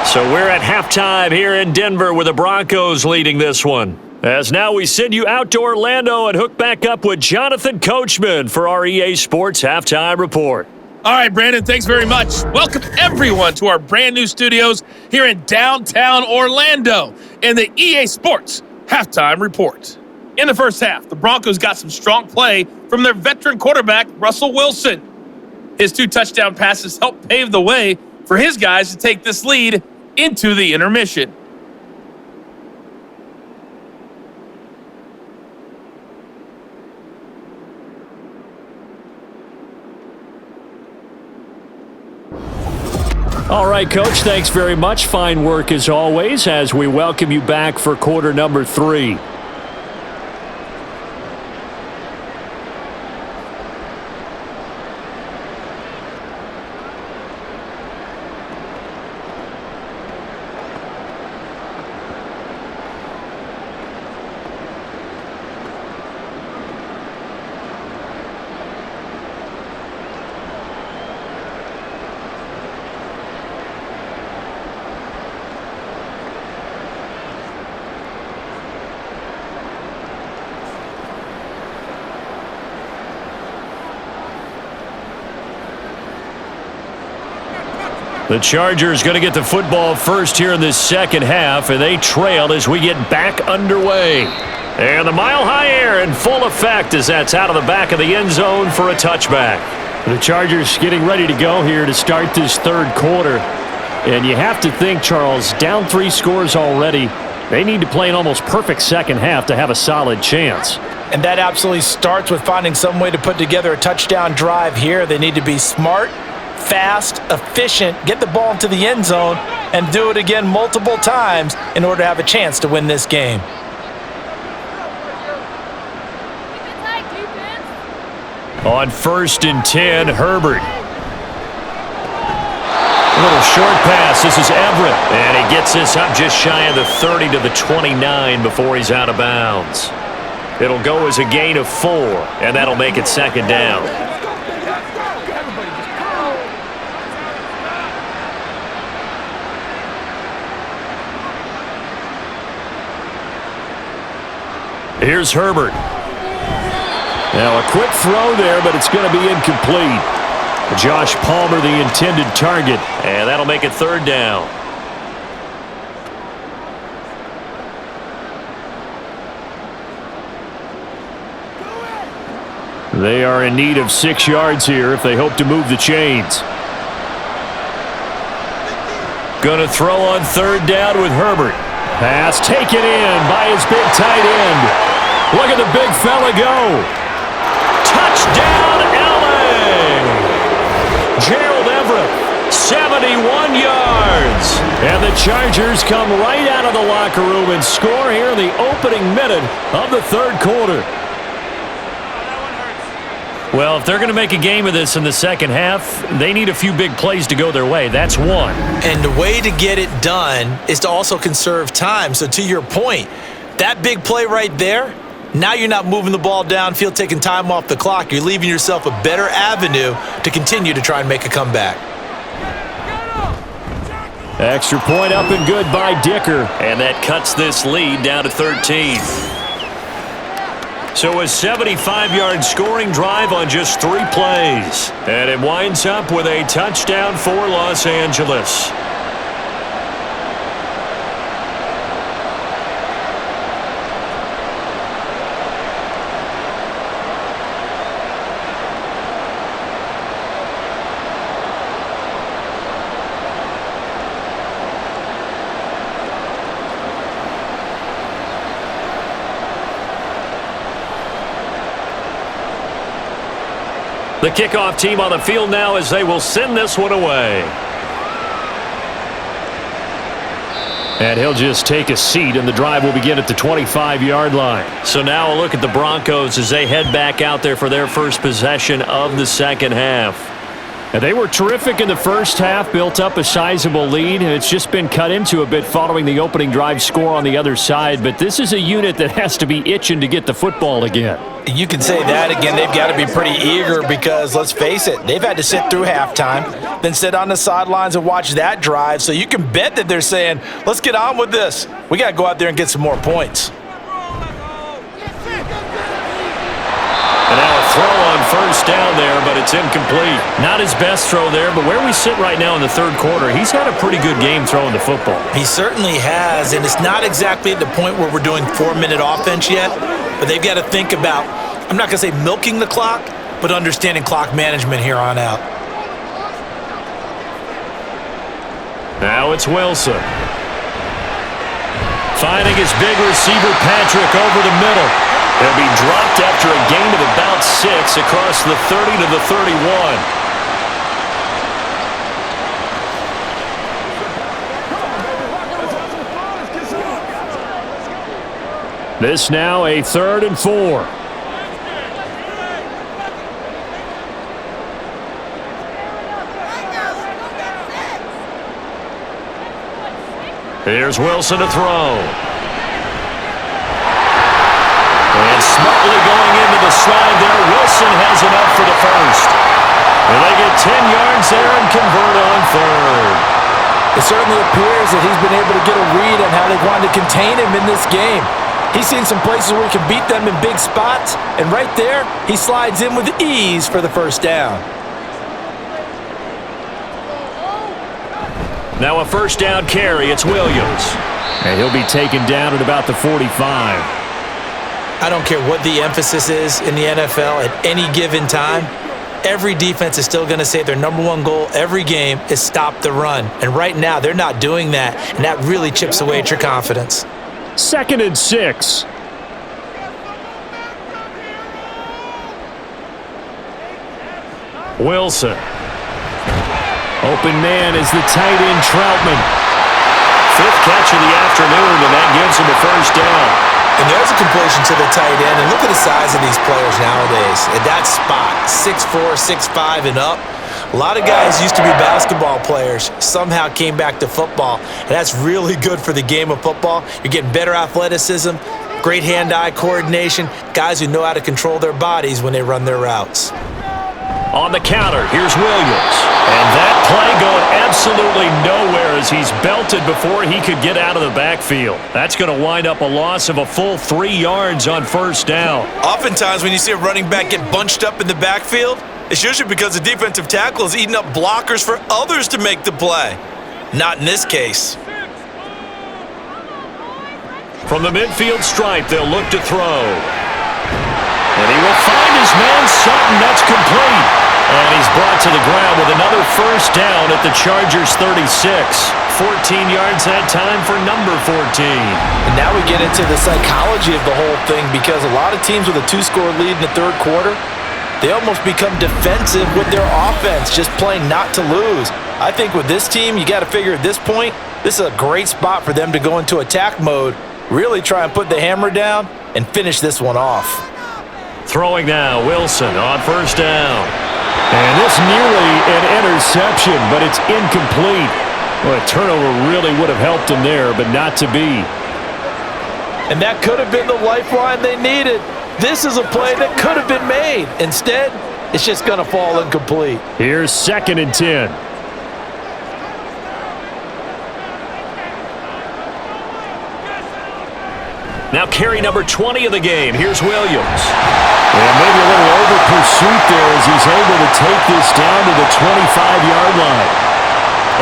So we're at halftime here in Denver with the Broncos leading this one. As now we send you out to Orlando and hook back up with Jonathan Coachman for our EA Sports Halftime Report. All right, Brandon, thanks very much. Welcome, everyone, to our brand new studios here in downtown Orlando in the EA Sports Halftime Report. In the first half, the Broncos got some strong play from their veteran quarterback, Russell Wilson. His 2 touchdown passes helped pave the way for his guys to take this lead into the intermission. All right, Coach, thanks very much. Fine work as always as we welcome you back for quarter number 3. The Chargers going to get the football first here in this second half, and they trail as we get back underway. And the mile-high air in full effect as that's out of the back of the end zone for a touchback. The Chargers getting ready to go here to start this third quarter. And you have to think, Charles, down 3 scores already. They need to play an almost perfect second half to have a solid chance. And that absolutely starts with finding some way to put together a touchdown drive here. They need to be smart, fast, efficient, get the ball into the end zone, and do it again multiple times in order to have a chance to win this game. On 1st and 10, Herbert. A little short pass. This is Everett. And he gets this up just shy of the 30 to the 29 before he's out of bounds. It'll go as a gain of 4, and that'll make it second down. Here's Herbert. Now a quick throw there, but it's going to be incomplete. Josh Palmer, the intended target, and that'll make it third down. They are in need of 6 yards here if they hope to move the chains. Going to throw on third down with Herbert. Pass taken in by his big tight end. Look at the big fella go. Touchdown, LA! Gerald Everett, 71 yards. And the Chargers come right out of the locker room and score here in the opening minute of the third quarter. Well, if they're going to make a game of this in the second half, they need a few big plays to go their way. That's one. And the way to get it done is to also conserve time. So to your point, that big play right there, now you're not moving the ball downfield, taking time off the clock. You're leaving yourself a better avenue to continue to try and make a comeback. Extra point up and good by Dicker. And that cuts this lead down to 13. So a 75-yard scoring drive on just 3 plays. And it winds up with a touchdown for Los Angeles. The kickoff team on the field now as they will send this one away. And he'll just take a seat, and the drive will begin at the 25-yard line. So now a look at the Broncos as they head back out there for their first possession of the second half. And they were terrific in the first half, built up a sizable lead, and it's just been cut into a bit following the opening drive score on the other side. But this is a unit that has to be itching to get the football again. You can say that again. They've got to be pretty eager because, let's face it, they've had to sit through halftime, then sit on the sidelines and watch that drive. So you can bet that they're saying, let's get on with this. We got to go out there and get some more points. And now a throw on first down there, but it's incomplete. Not his best throw there, but where we sit right now in the third quarter, he's had a pretty good game throwing the football. He certainly has, and it's not exactly at the point where we're doing 4-minute offense yet, but they've got to think about, I'm not going to say milking the clock, but understanding clock management here on out. Now it's Wilson. Finding his big receiver, Patrick, over the middle. He'll be dropped after a gain of about 6 across the 30 to the 31. This now a 3rd and 4. Here's Wilson to throw. And smartly going into the slide there, Wilson has enough for the first. And they get 10 yards there and convert on 3rd. It certainly appears that he's been able to get a read on how they wanted to contain him in this game. He's seen some places where he can beat them in big spots, and right there, he slides in with ease for the first down. Now a first down carry. It's Williams. And he'll be taken down at about the 45. I don't care what the emphasis is in the NFL at any given time. Every defense is still going to say their number one goal every game is stop the run. And right now, they're not doing that, and that really chips away at your confidence. 2nd and 6. Wilson. Open man is the tight end, Troutman. 5th catch of the afternoon, and that gives him a first down. And there's a completion to the tight end. And look at the size of these players nowadays. At that spot, 6'4", 6'5", and up. A lot of guys used to be basketball players, somehow came back to football. And that's really good for the game of football. You're getting better athleticism, great hand-eye coordination, guys who know how to control their bodies when they run their routes. On the counter, here's Williams. And that play going absolutely nowhere as he's belted before he could get out of the backfield. That's going to wind up a loss of a full 3 yards on first down. Oftentimes when you see a running back get bunched up in the backfield, it's usually because the defensive tackle is eating up blockers for others to make the play. Not in this case. From the midfield stripe, they'll look to throw. And he will find his man Sutton. That's complete. And he's brought to the ground with another first down at the Chargers' 36. 14 yards that time for number 14. And now we get into the psychology of the whole thing, because a lot of teams with a 2-score lead in the third quarter, they almost become defensive with their offense, just playing not to lose. I think with this team, you got to figure at this point, this is a great spot for them to go into attack mode, really try and put the hammer down and finish this one off. Throwing now, Wilson on first down. And this nearly an interception, but it's incomplete. Well, a turnover really would have helped him there, but not to be. And that could have been the lifeline they needed. This is a play that could have been made. Instead, it's just going to fall incomplete. Here's 2nd and 10. Now carry number 20 of the game. Here's Williams. And maybe a little over pursuit there as he's able to take this down to the 25-yard line.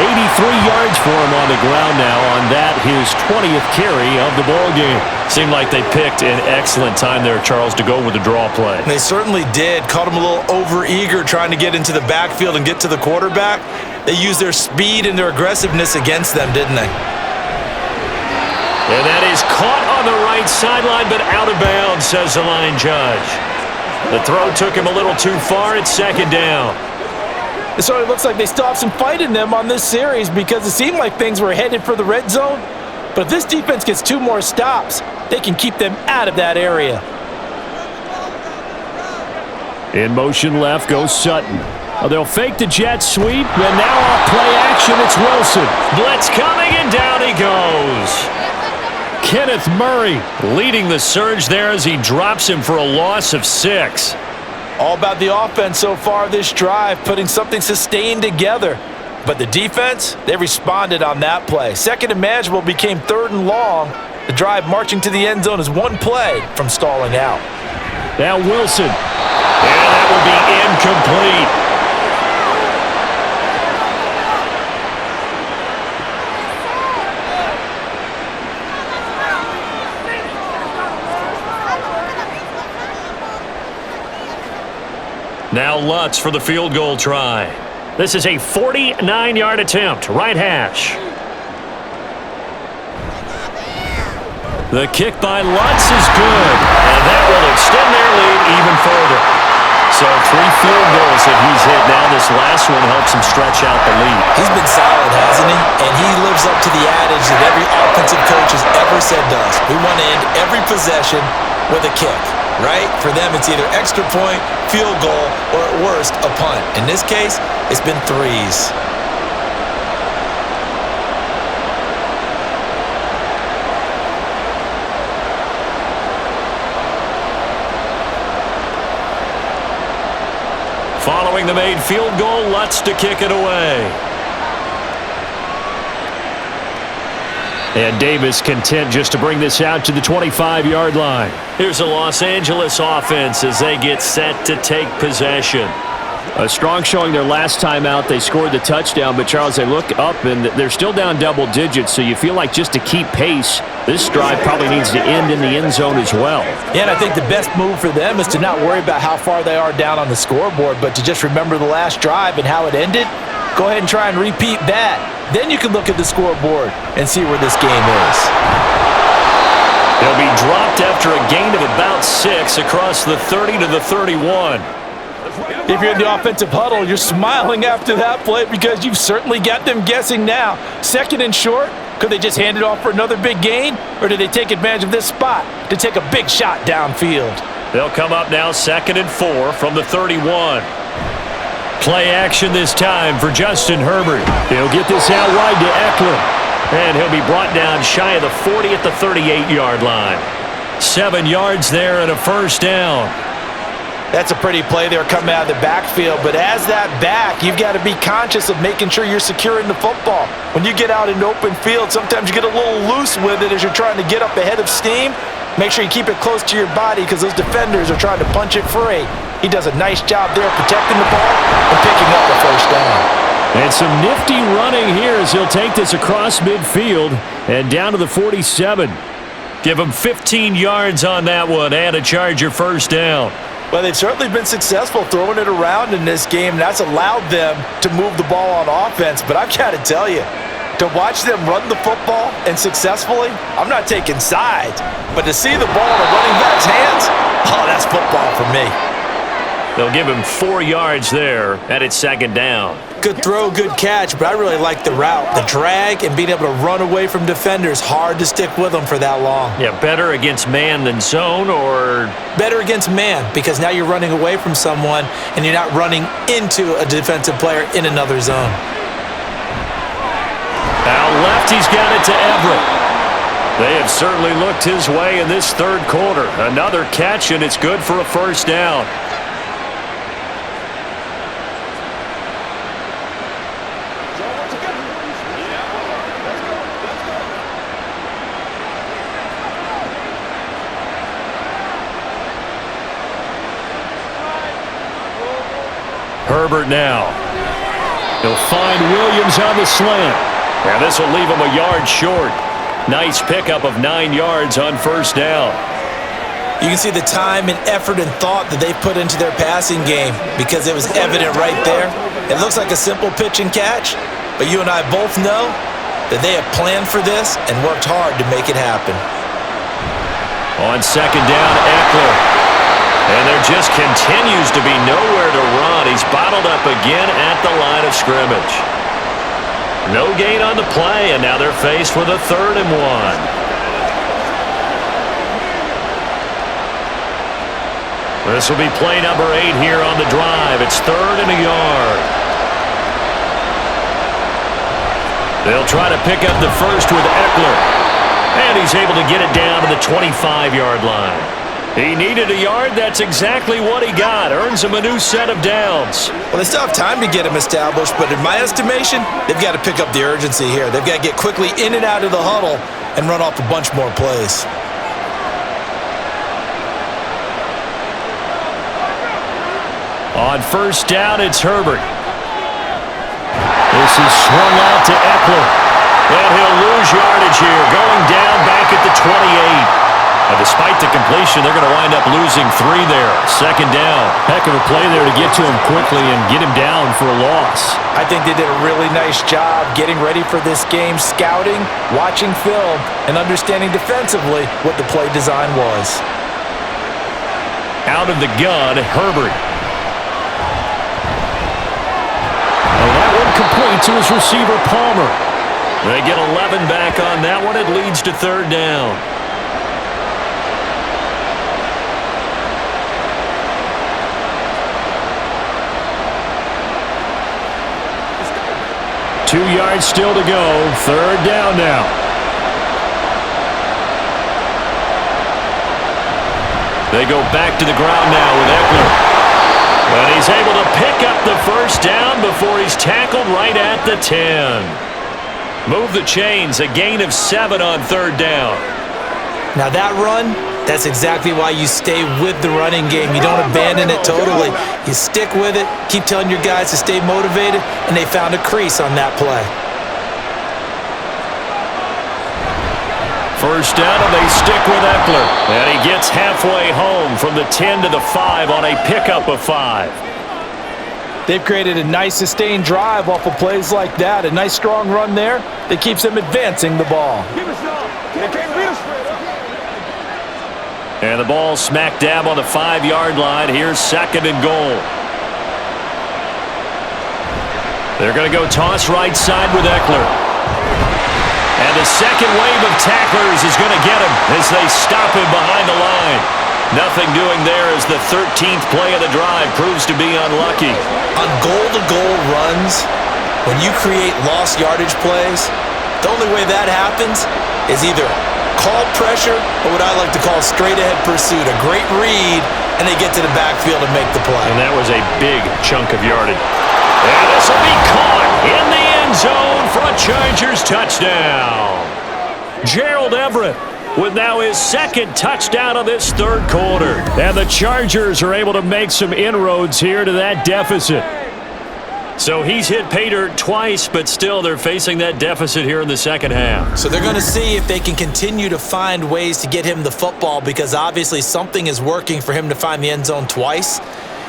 83 yards for him on the ground now on that, his 20th carry of the ball game. Seemed like they picked an excellent time there, Charles, to go with the draw play. They certainly did. Caught him a little over-eager trying to get into the backfield and get to the quarterback. They used their speed and their aggressiveness against them, didn't they? And that is caught on the right sideline, but out of bounds, says the line judge. The throw took him a little too far. It's 2nd down. It sort of looks like they stopped some fight in them on this series, because it seemed like things were headed for the red zone. But if this defense gets 2 more stops, they can keep them out of that area. In motion left goes Sutton. Oh, they'll fake the jet sweep, and now off play action, it's Wilson. Blitz coming, and down he goes. Kenneth Murray leading the surge there as he drops him for a loss of 6. All about the offense so far this drive, putting something sustained together. But the defense, they responded on that play. 2nd and manageable became 3rd and long. The drive marching to the end zone is 1 play from stalling out. Now Wilson. And that will be incomplete. Now Lutz for the field goal try. This is a 49-yard attempt, right hash. The kick by Lutz is good, and that will extend their lead even further. So 3 field goals that he's hit now. This last one helps him stretch out the lead. He's been solid, hasn't he? And he lives up to the adage that every offensive coach has ever said to us. We want to end every possession with a kick. Right? For them, it's either extra point, field goal, or at worst, a punt. In this case, it's been 3s. Following the made field goal, Lutz to kick it away. And Davis content just to bring this out to the 25-yard line. Here's the Los Angeles offense as they get set to take possession. A strong showing their last time out. They scored the touchdown, but Charles, they look up and they're still down double digits, so you feel like just to keep pace, this drive probably needs to end in the end zone as well. Yeah, and I think the best move for them is to not worry about how far they are down on the scoreboard, but to just remember the last drive and how it ended. Go ahead and try and repeat that. Then you can look at the scoreboard and see where this game is. He'll be dropped after a gain of about 6 across the 30 to the 31. If you're in the offensive huddle, you're smiling after that play because you've certainly got them guessing now. Second and short, could they just hand it off for another big gain? Or did they take advantage of this spot to take a big shot downfield? They'll come up now 2nd and 4 from the 31. Play action this time for Justin Herbert. He'll get this out wide to Eckler. And he'll be brought down shy of the 40 at the 38-yard line. 7 yards there and a first down. That's a pretty play there coming out of the backfield, but as that back, you've got to be conscious of making sure you're securing the football. When you get out in open field, sometimes you get a little loose with it as you're trying to get up ahead of steam. Make sure you keep it close to your body because those defenders are trying to punch it free. He does a nice job there protecting the ball and picking up the first down. And some nifty running here as he'll take this across midfield and down to the 47. Give him 15 yards on that one and a Charger first down. Well, they've certainly been successful throwing it around in this game. That's allowed them to move the ball on offense. But I've got to tell you, to watch them run the football and successfully, I'm not taking sides. But to see the ball in the running back's hands, oh, that's football for me. They'll give him 4 yards there, and it's 2nd down. Good throw, good catch, but I really like the route. The drag and being able to run away from defenders, hard to stick with them for that long. Yeah, better against man than zone, or? Better against man, because now you're running away from someone and you're not running into a defensive player in another zone. Out left, he's got it to Everett. They have certainly looked his way in this third quarter. Another catch, and it's good for a first down. Herbert now. He'll find Williams on the slant. And this will leave him a yard short. Nice pickup of 9 yards on first down. You can see the time and effort and thought that they put into their passing game because it was evident right there. It looks like a simple pitch and catch, but you and I both know that they have planned for this and worked hard to make it happen. On 2nd down, Eckler. And there just continues to be nowhere to run. He's bottled up again at the line of scrimmage. No gain on the play, and now they're faced with a 3rd and 1. This will be play number 8 here on the drive. It's 3rd and a yard. They'll try to pick up the first with Eckler. And he's able to get it down to the 25-yard line. He needed a yard. That's exactly what he got. Earns him a new set of downs. Well, they still have time to get him established, but in my estimation, they've got to pick up the urgency here. They've got to get quickly in and out of the huddle and run off a bunch more plays. On first down, it's Herbert. This is swung out to Eckler. And he'll lose yardage here, going down back at the 28. And despite the completion, they're going to wind up losing 3 there. 2nd down. Heck of a play there to get to him quickly and get him down for a loss. I think they did a really nice job getting ready for this game, scouting, watching film, and understanding defensively what the play design was. Out of the gun, Herbert. And that one complete to his receiver, Palmer. They get 11 back on that one. It leads to 3rd down. Two yards still to go. 3rd down now. They go back to the ground now with Eckler. And he's able to pick up the first down before he's tackled right at the 10. Move the chains. A gain of 7 on 3rd down. Now that run That's exactly why you stay with the running game. You don't abandon it totally. You stick with it, keep telling your guys to stay motivated, and they found a crease on that play. First down, and they stick with Eckler. And he gets halfway home from the 10 to the 5 on a pickup of 5. They've created a nice sustained drive off of plays like that. A nice strong run there that keeps them advancing the ball. And the ball smack dab on the 5-yard line. Here's 2nd and goal. They're going to go toss right side with Eckler. And the second wave of tacklers is going to get him as they stop him behind the line. Nothing doing there as the 13th play of the drive proves to be unlucky. On goal-to-goal runs, when you create lost yardage plays, the only way that happens is either called pressure or what I like to call straight-ahead pursuit. A great read, and they get to the backfield and make the play. And that was a big chunk of yardage. And this will be caught in the end zone for a Chargers touchdown. Gerald Everett with now his 2nd touchdown of this 3rd quarter. And the Chargers are able to make some inroads here to that deficit. So he's hit pay dirt twice, but still they're facing that deficit here in the 2nd half. So they're going to see if they can continue to find ways to get him the football, because obviously something is working for him to find the end zone twice.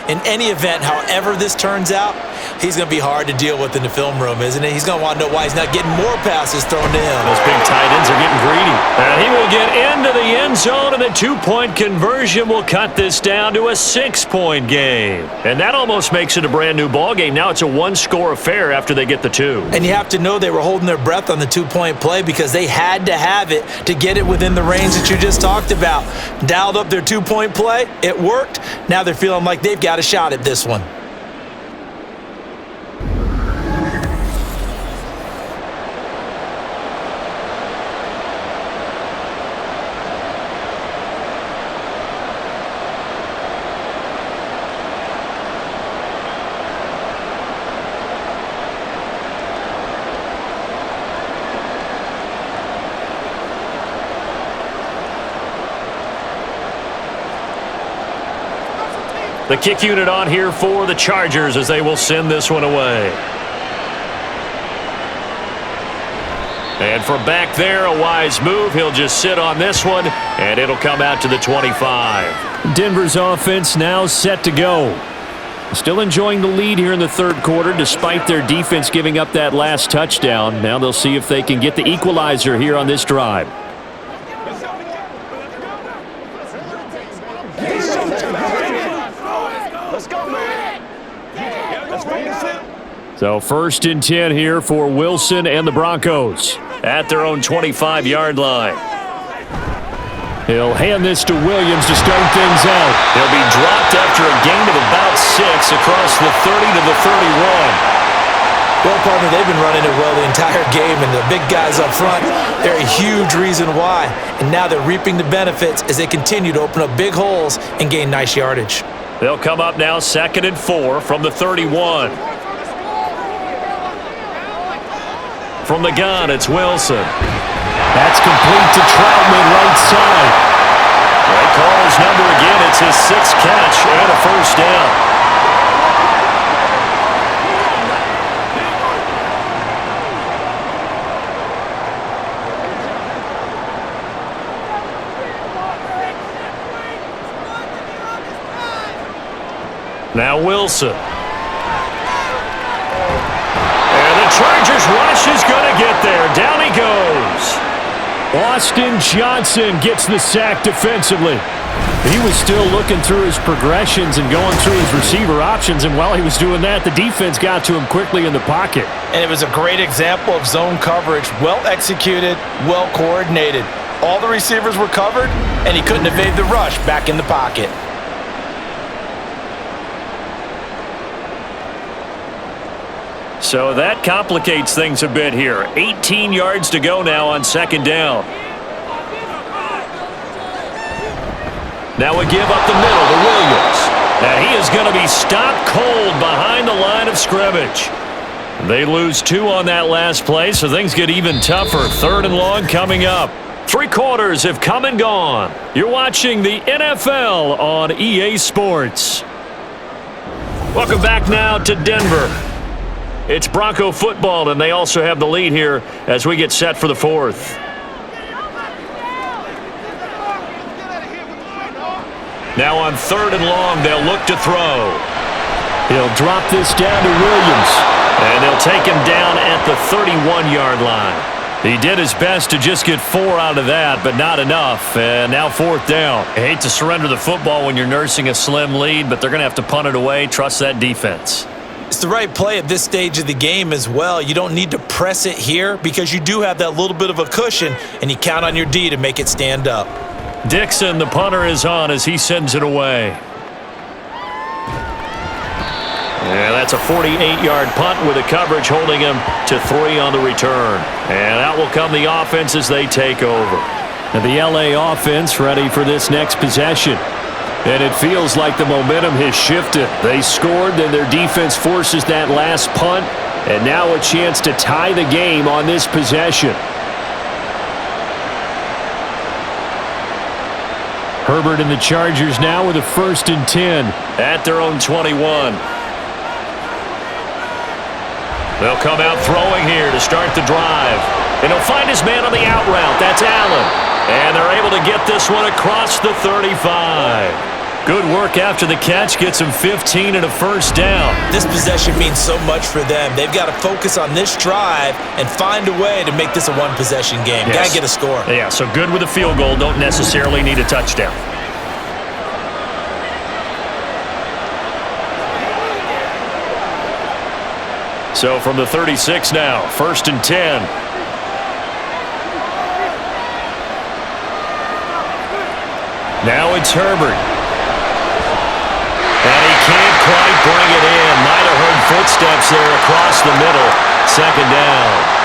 In any event, however this turns out, he's going to be hard to deal with in the film room, isn't he? He's going to want to know why he's not getting more passes thrown to him. Those big tight ends are getting greedy. And he will get into the end zone, and the 2-point conversion will cut this down to a 6-point game. And that almost makes it a brand-new ball game. Now it's a 1-score affair after they get the 2. And you have to know they were holding their breath on the 2-point play because they had to have it to get it within the range that you just talked about. Dialed up their 2-point play. It worked. Now they're feeling like they've got a shot at this one. The kick unit on here for the Chargers as they will send this one away. And from back there, a wise move. He'll just sit on this one, and it'll come out to the 25. Denver's offense now set to go. Still enjoying the lead here in the 3rd quarter despite their defense giving up that last touchdown. Now they'll see if they can get the equalizer here on this drive. So 1st and 10 here for Wilson and the Broncos. At their own 25-yard line. He'll hand this to Williams to start things out. He'll be dropped after a gain of about 6 across the 30 to the 31. Well, partner, they've been running it well the entire game, and the big guys up front, they're a huge reason why. And now they're reaping the benefits as they continue to open up big holes and gain nice yardage. They'll come up now 2nd and 4 from the 31. From the gun, it's Wilson. That's complete to Troutman right side. They call his number again. It's his 6th catch and a 1st down. Now Wilson. And the Chargers rush is going to get there. Down he goes. Austin Johnson gets the sack defensively. He was still looking through his progressions and going through his receiver options, and while he was doing that, the defense got to him quickly in the pocket. And it was a great example of zone coverage. Well executed, well coordinated. All the receivers were covered, and he couldn't evade the rush back in the pocket. So that complicates things a bit here. 18 yards to go now on 2nd down. Now we give up the middle to Williams. And he is going to be stopped cold behind the line of scrimmage. They lose 2 on that last play, so things get even tougher. 3rd and long coming up. 3 quarters have come and gone. You're watching the NFL on EA Sports. Welcome back now to Denver. It's Bronco football, and they also have the lead here as we get set for the 4th. Now on 3rd and long, they'll look to throw. He'll drop this down to Williams. And they'll take him down at the 31-yard line. He did his best to just get 4 out of that, but not enough. And now 4th down. I hate to surrender the football when you're nursing a slim lead, but they're going to have to punt it away. Trust that defense. It's the right play at this stage of the game as well. You don't need to press it here because you do have that little bit of a cushion, and you count on your D to make it stand up. Dixon, the punter, is on as he sends it away. And that's a 48-yard punt with a coverage holding him to 3 on the return. And out will come the offense as they take over. And the LA offense ready for this next possession. And it feels like the momentum has shifted. They scored, then their defense forces that last punt. And now a chance to tie the game on this possession. Herbert and the Chargers now with a 1st and 10. At their own 21. They'll come out throwing here to start the drive. And he'll find his man on the out route. That's Allen. And they're able to get this one across the 35. Good work after the catch. Gets him 15 and a 1st down. This possession means so much for them. They've got to focus on this drive and find a way to make this a one-possession game. Yes. Got to get a score. Yeah, so good with a field goal. Don't necessarily need a touchdown. So from the 36 now, 1st and 10. Now it's Herbert. And he can't quite bring it in. Might have heard footsteps there across the middle. 2nd down.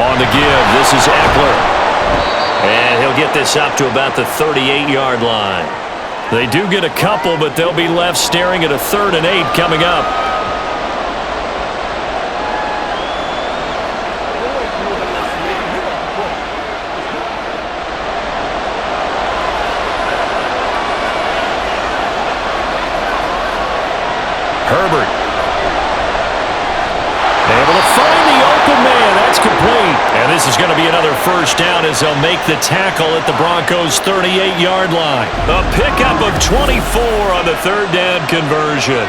On the give, this is Eckler. And he'll get this up to about the 38-yard line. They do get a couple, but they'll be left staring at a 3rd and 8 coming up. Herbert. Able to find the open man. That's complete. And this is going to be another 1st down as they'll make the tackle at the Broncos' 38-yard line. A pickup of 24 on the 3rd down conversion.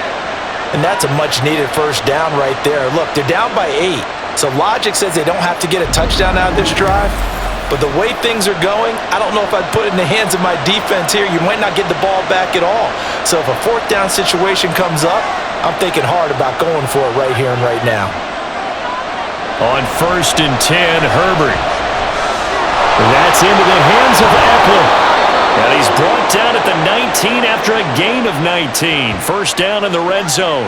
And that's a much-needed 1st down right there. Look, they're down by 8. So logic says they don't have to get a touchdown out of this drive. But the way things are going, I don't know if I'd put it in the hands of my defense here. You might not get the ball back at all. So if a 4th down situation comes up, I'm thinking hard about going for it right here and right now. On 1st and 10, Herbert. That's into the hands of Eckler. And he's brought down at the 19 after a gain of 19. 1st down in the red zone.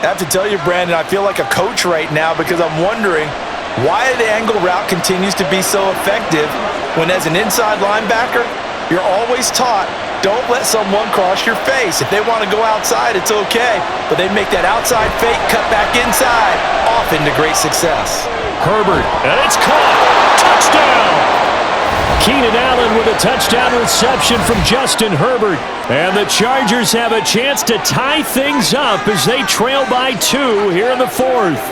I have to tell you, Brandon, I feel like a coach right now because I'm wondering why the angle route continues to be so effective when as an inside linebacker, you're always taught don't let someone cross your face. If they want to go outside, it's okay. But they make that outside fake, cut back inside, off into great success. Herbert, and it's caught. Touchdown! Keenan Allen with a touchdown reception from Justin Herbert. And the Chargers have a chance to tie things up as they trail by 2 here in the 4th.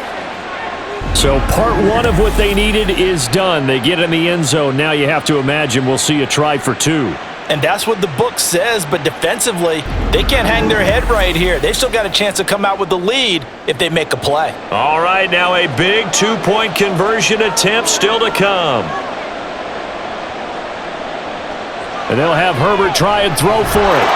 So part 1 of what they needed is done. They get in the end zone. Now you have to imagine we'll see a try for 2. And that's what the book says, but defensively, they can't hang their head right here. They've still got a chance to come out with the lead if they make a play. All right, now a big 2-point conversion attempt still to come. And they'll have Herbert try and throw for it.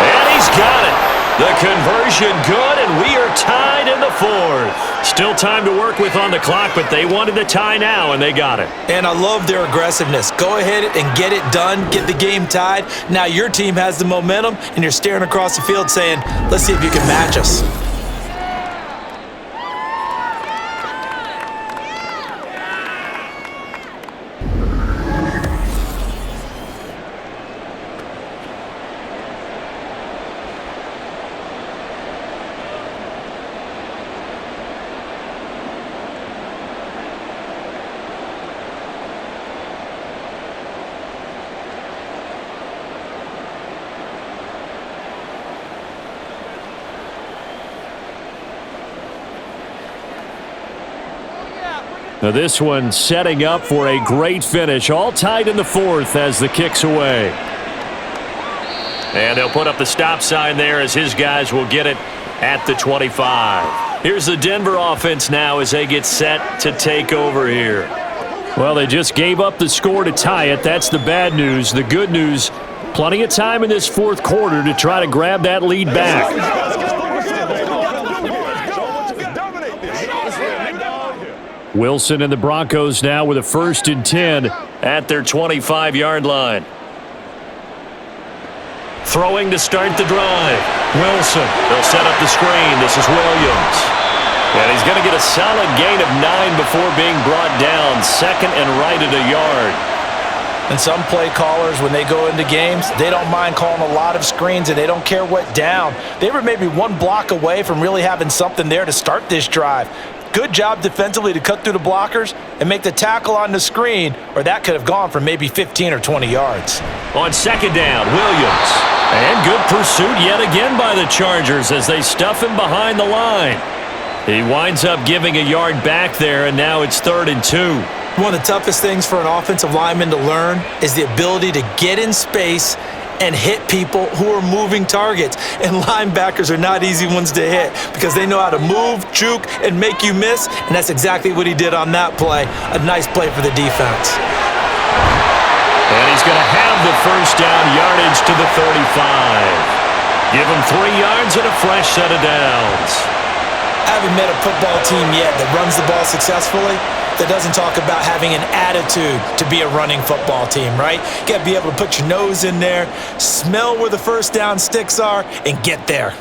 And he's got it. The conversion good, and we are tied in the 4th. Still time to work with on the clock, but they wanted the tie now, and they got it. And I love their aggressiveness. Go ahead and get it done, get the game tied. Now your team has the momentum, and you're staring across the field saying, let's see if you can match us. Now this one setting up for a great finish. All tied in the fourth as the kick's away. And they'll put up the stop sign there as his guys will get it at the 25. Here's the Denver offense now as they get set to take over here. Well, they just gave up the score to tie it. That's the bad news. The good news, plenty of time in this fourth quarter to try to grab that lead back. Wilson and the Broncos now with a 1st and 10 at their 25-yard line. Throwing to start the drive. Wilson. They'll set up the screen. This is Williams. And he's going to get a solid gain of 9 before being brought down. 2nd and right at a yard. And some play callers, when they go into games, they don't mind calling a lot of screens, and they don't care what down. They were maybe one block away from really having something there to start this drive. Good job defensively to cut through the blockers and make the tackle on the screen, or that could have gone for maybe 15 or 20 yards. On 2nd down, Williams. And good pursuit yet again by the Chargers as they stuff him behind the line. He winds up giving a yard back there, and now it's 3rd and 2. One of the toughest things for an offensive lineman to learn is the ability to get in space and hit people who are moving targets. And linebackers are not easy ones to hit because they know how to move, juke, and make you miss, and that's exactly what he did on that play. A nice play for the defense. And he's going to have the 1st down, yardage to the 35. Give him 3 yards and a fresh set of downs. I haven't met a football team yet that runs the ball successfully that doesn't talk about having an attitude to be a running football team, right? You got to be able to put your nose in there, smell where the 1st down sticks are, and get there.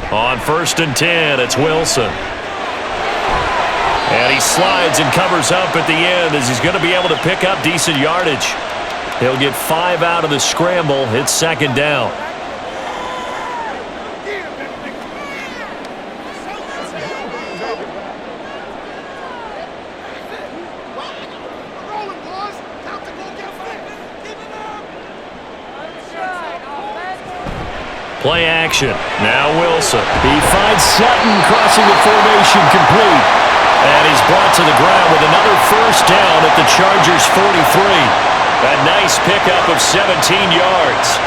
On 1st and 10, it's Wilson. And he slides and covers up at the end as he's going to be able to pick up decent yardage. He'll get 5 out of the scramble. It's 2nd down. Play action. Now Wilson. He finds Sutton crossing the formation complete. And he's brought to the ground with another 1st down at the Chargers' 43. A nice pickup of 17 yards.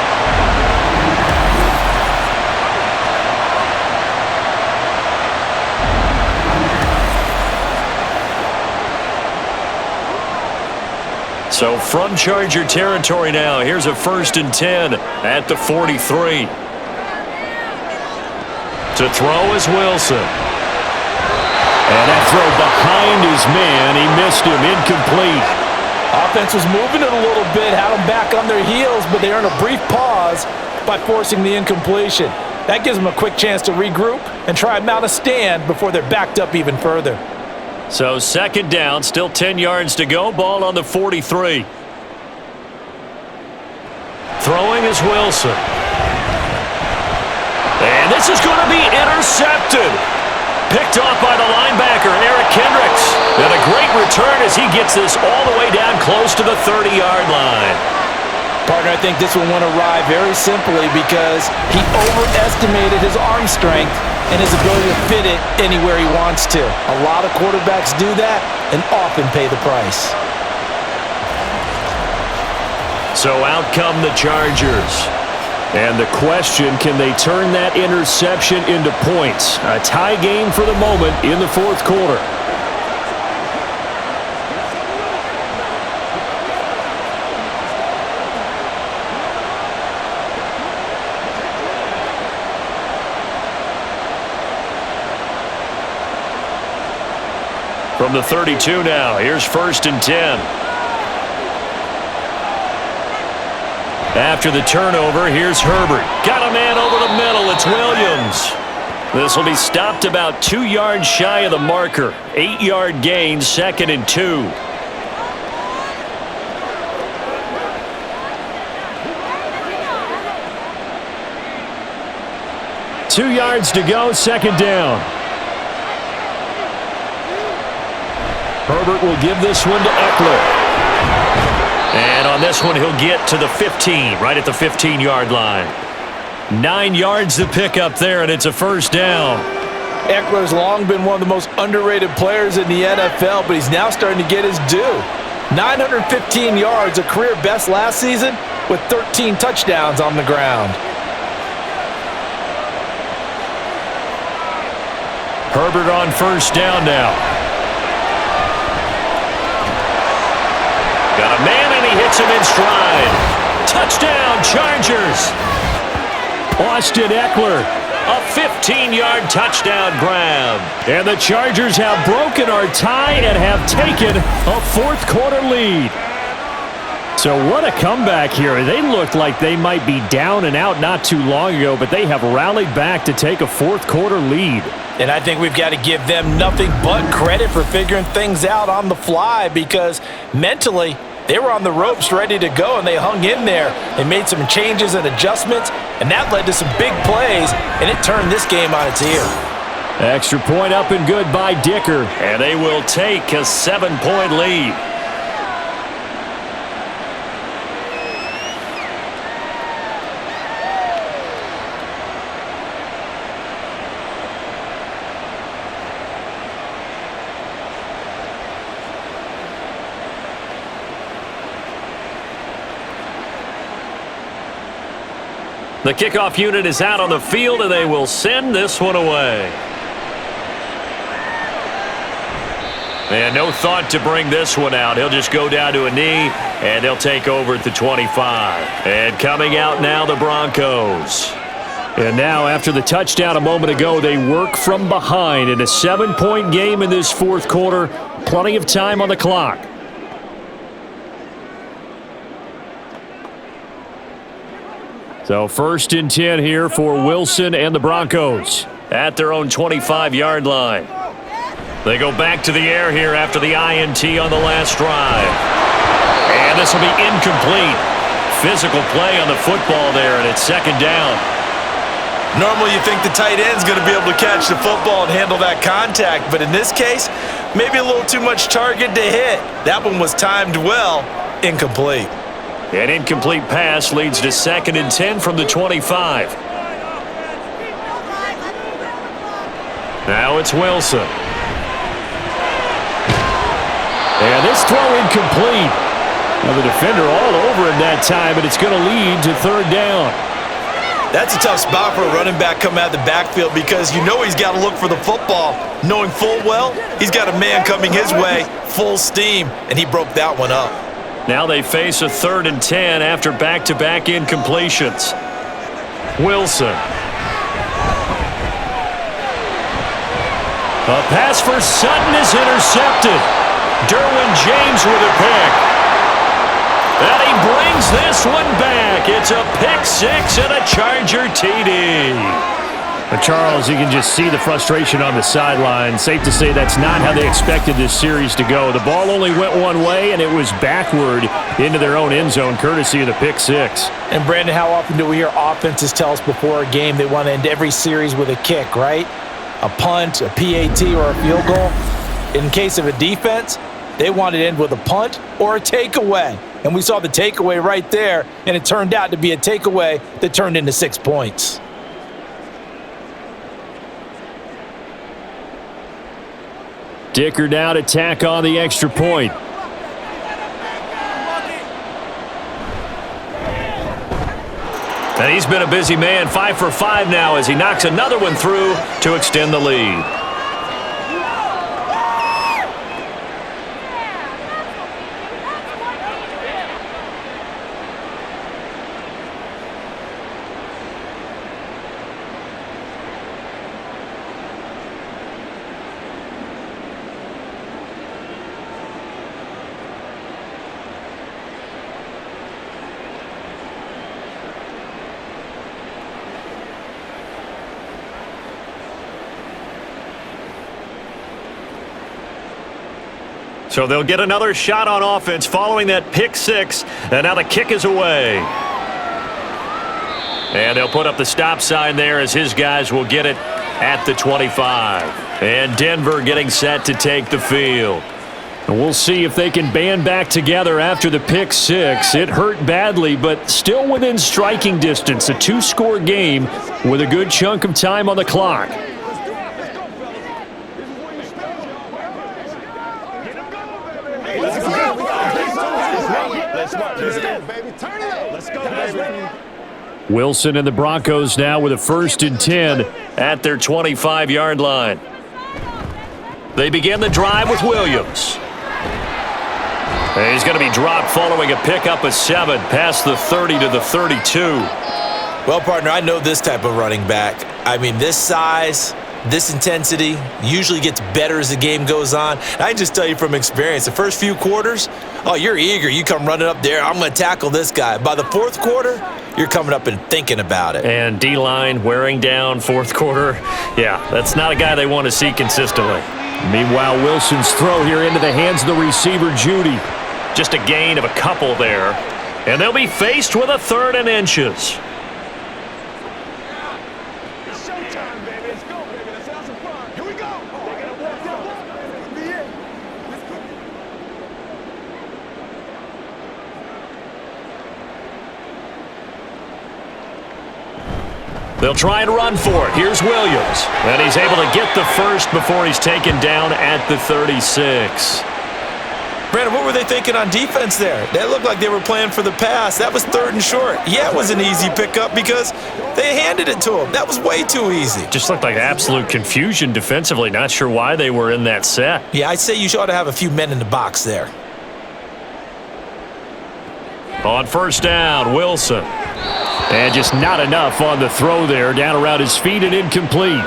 So from Charger territory now, here's a 1st and 10 at the 43. To throw is Wilson. And that throw behind his man, he missed him, incomplete. Offense was moving it a little bit, had them back on their heels, but they earned a brief pause by forcing the incompletion. That gives them a quick chance to regroup and try and mount a stand before they're backed up even further. So 2nd down, still 10 yards to go, ball on the 43. Throwing is Wilson. And this is going to be intercepted. Picked off by the linebacker, Eric Kendricks. And a great return as he gets this all the way down close to the 30-yard line. Partner, I think this one went awry very simply because he overestimated his arm strength and his ability to fit it anywhere he wants to. A lot of quarterbacks do that and often pay the price. So out come the Chargers. And the question, can they turn that interception into points? A tie game for the moment in the 4th quarter. From the 32 now, here's 1st and 10. After the turnover, here's Herbert. Got a man over the middle. It's Williams. This will be stopped about 2 yards shy of the marker. 8-yard gain, 2nd and 2. Two yards to go, 2nd down. Herbert will give this one to Eckler. And on this one, he'll get to the 15, right at the 15-yard line. 9 yards to pick up there, and it's a 1st down. Eckler's long been one of the most underrated players in the NFL, but he's now starting to get his due. 915 yards, a career best last season, with 13 touchdowns on the ground. Herbert on first down now. Got a man, and he hits him in stride. Touchdown, Chargers. Austin Eckler. A 15-yard touchdown grab. And the Chargers have broken our tie and have taken a fourth-quarter lead. So what a comeback here. They looked like they might be down and out not too long ago, but they have rallied back to take a fourth-quarter lead. And I think we've got to give them nothing but credit for figuring things out on the fly, because mentally they were on the ropes ready to go, and they hung in there. They made some changes and adjustments, and that led to some big plays, and it turned this game on its ear. Extra point up and good by Dicker. And they will take a 7-point lead. The kickoff unit is out on the field, and they will send this one away. And no thought to bring this one out. He'll just go down to a knee, and they'll take over at the 25. And coming out now, the Broncos. And now, after the touchdown a moment ago, they work from behind in a 7-point game in this fourth quarter. Plenty of time on the clock. So 1st and 10 here for Wilson and the Broncos. At their own 25-yard line. They go back to the air here after the INT on the last drive. And this will be incomplete. Physical play on the football there, and it's 2nd down. Normally you think the tight end's going to be able to catch the football and handle that contact, but in this case, maybe a little too much target to hit. That one was timed well, incomplete. An incomplete pass leads to 2nd and 10 from the 25. Now it's Wilson. And this throw incomplete. Now the defender all over him that time, but it's going to lead to 3rd down. That's a tough spot for a running back coming out of the backfield, because you know he's got to look for the football, knowing full well he's got a man coming his way, full steam, and he broke that one up. Now they face a 3rd and 10 after back-to-back incompletions. Wilson. A pass for Sutton is intercepted. Derwin James with a pick. And he brings this one back. It's a pick 6 and a Charger TD. But Charles, you can just see the frustration on the sideline. Safe to say that's not how they expected this series to go. The ball only went one way, and it was backward into their own end zone, courtesy of the pick 6. And Brandon, how often do we hear offenses tell us before a game they want to end every series with a kick, right? A punt, a PAT, or a field goal. In case of a defense, they want to end with a punt or a takeaway. And we saw the takeaway right there, and it turned out to be a takeaway that turned into 6 points. Dicker now to tack on the extra point. And he's been a busy man, 5 for 5 now as he knocks another one through to extend the lead. So they'll get another shot on offense following that pick 6, and now the kick is away. And they'll put up the stop sign there as his guys will get it at the 25. And Denver getting set to take the field. And we'll see if they can band back together after the pick 6. It hurt badly, but still within striking distance. A 2-score game with a good chunk of time on the clock. smart. Let's go, baby. Turn it up. Let's go, baby. Wilson and the Broncos now with a 1st and 10 at their 25-yard line. They begin the drive with Williams. And he's going to be dropped following a pickup of 7 past the 30 to the 32. Well, partner, I know this type of running back. I mean, this size, this intensity usually gets better as the game goes on. And I can just tell you from experience, the first few quarters, oh, you're eager. You come running up there, I'm going to tackle this guy. By the 4th quarter, you're coming up and thinking about it. And D-line wearing down 4th quarter. Yeah, that's not a guy they want to see consistently. Meanwhile, Wilson's throw here into the hands of the receiver, Judy. Just a gain of a couple there. And they'll be faced with a 3rd and inches. It's showtime, baby. Let's go, baby. Let's have some fun. Here we go. They're going to walk that walk, baby. This be it. Let's go. They'll try and run for it. Here's Williams. And he's able to get the first before he's taken down at the 36. Brandon, what were they thinking on defense there? That looked like they were playing for the pass. That was 3rd and short. Yeah, it was an easy pickup because they handed it to him. That was way too easy. Just looked like absolute confusion defensively. Not sure why they were in that set. Yeah, I'd say you ought to have a few men in the box there. On 1st down, Wilson. And just not enough on the throw there. Down around his feet and incomplete.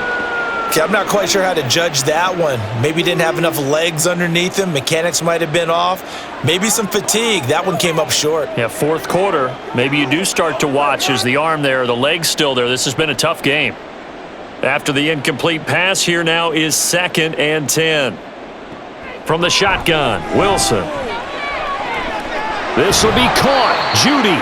Okay, I'm not quite sure how to judge that one. Maybe didn't have enough legs underneath him. Mechanics might have been off. Maybe some fatigue. That one came up short. Yeah, 4th quarter. Maybe you do start to watch as the arm there, the leg's still there. This has been a tough game. After the incomplete pass, here now is 2nd and 10. From the shotgun, Wilson. This will be caught. Judy.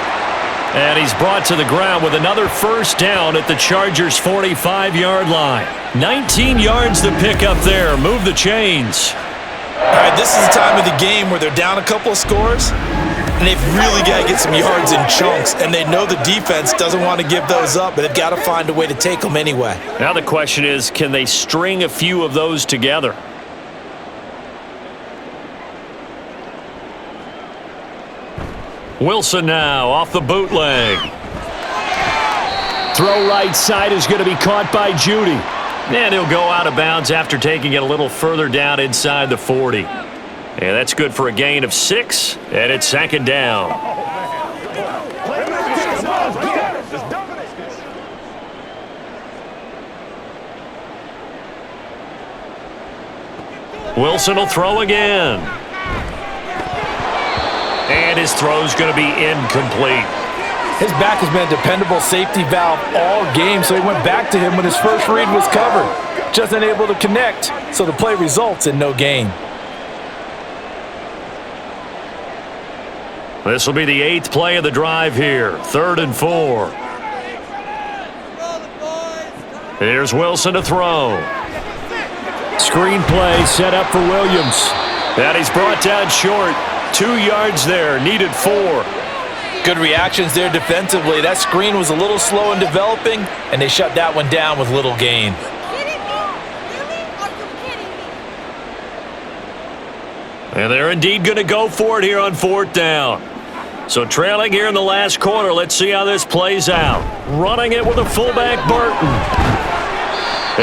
And he's brought to the ground with another 1st down at the Chargers' 45-yard line. 19 yards to pick up there. Move the chains. All right, this is the time of the game where they're down a couple of scores, and they've really got to get some yards in chunks, and they know the defense doesn't want to give those up, but they've got to find a way to take them anyway. Now the question is, can they string a few of those together? Wilson now off the bootleg. Throw right side is going to be caught by Judy. And he'll go out of bounds after taking it a little further down inside the 40. And that's good for a gain of 6, and it's 2nd down. Wilson will throw again. And his throw's going to be incomplete. His back has been a dependable safety valve all game, so he went back to him when his first read was covered. Just unable to connect, so the play results in no gain. This will be the 8th play of the drive here. 3rd and 4. Here's Wilson to throw. Screen play set up for Williams. And he's brought down short. 2 yards there, needed 4. Good reactions there defensively. That screen was a little slow in developing, and they shut that one down with little gain. And they're indeed going to go for it here on 4th down. So trailing here in the last quarter, let's see how this plays out. Running it with a fullback, Burton.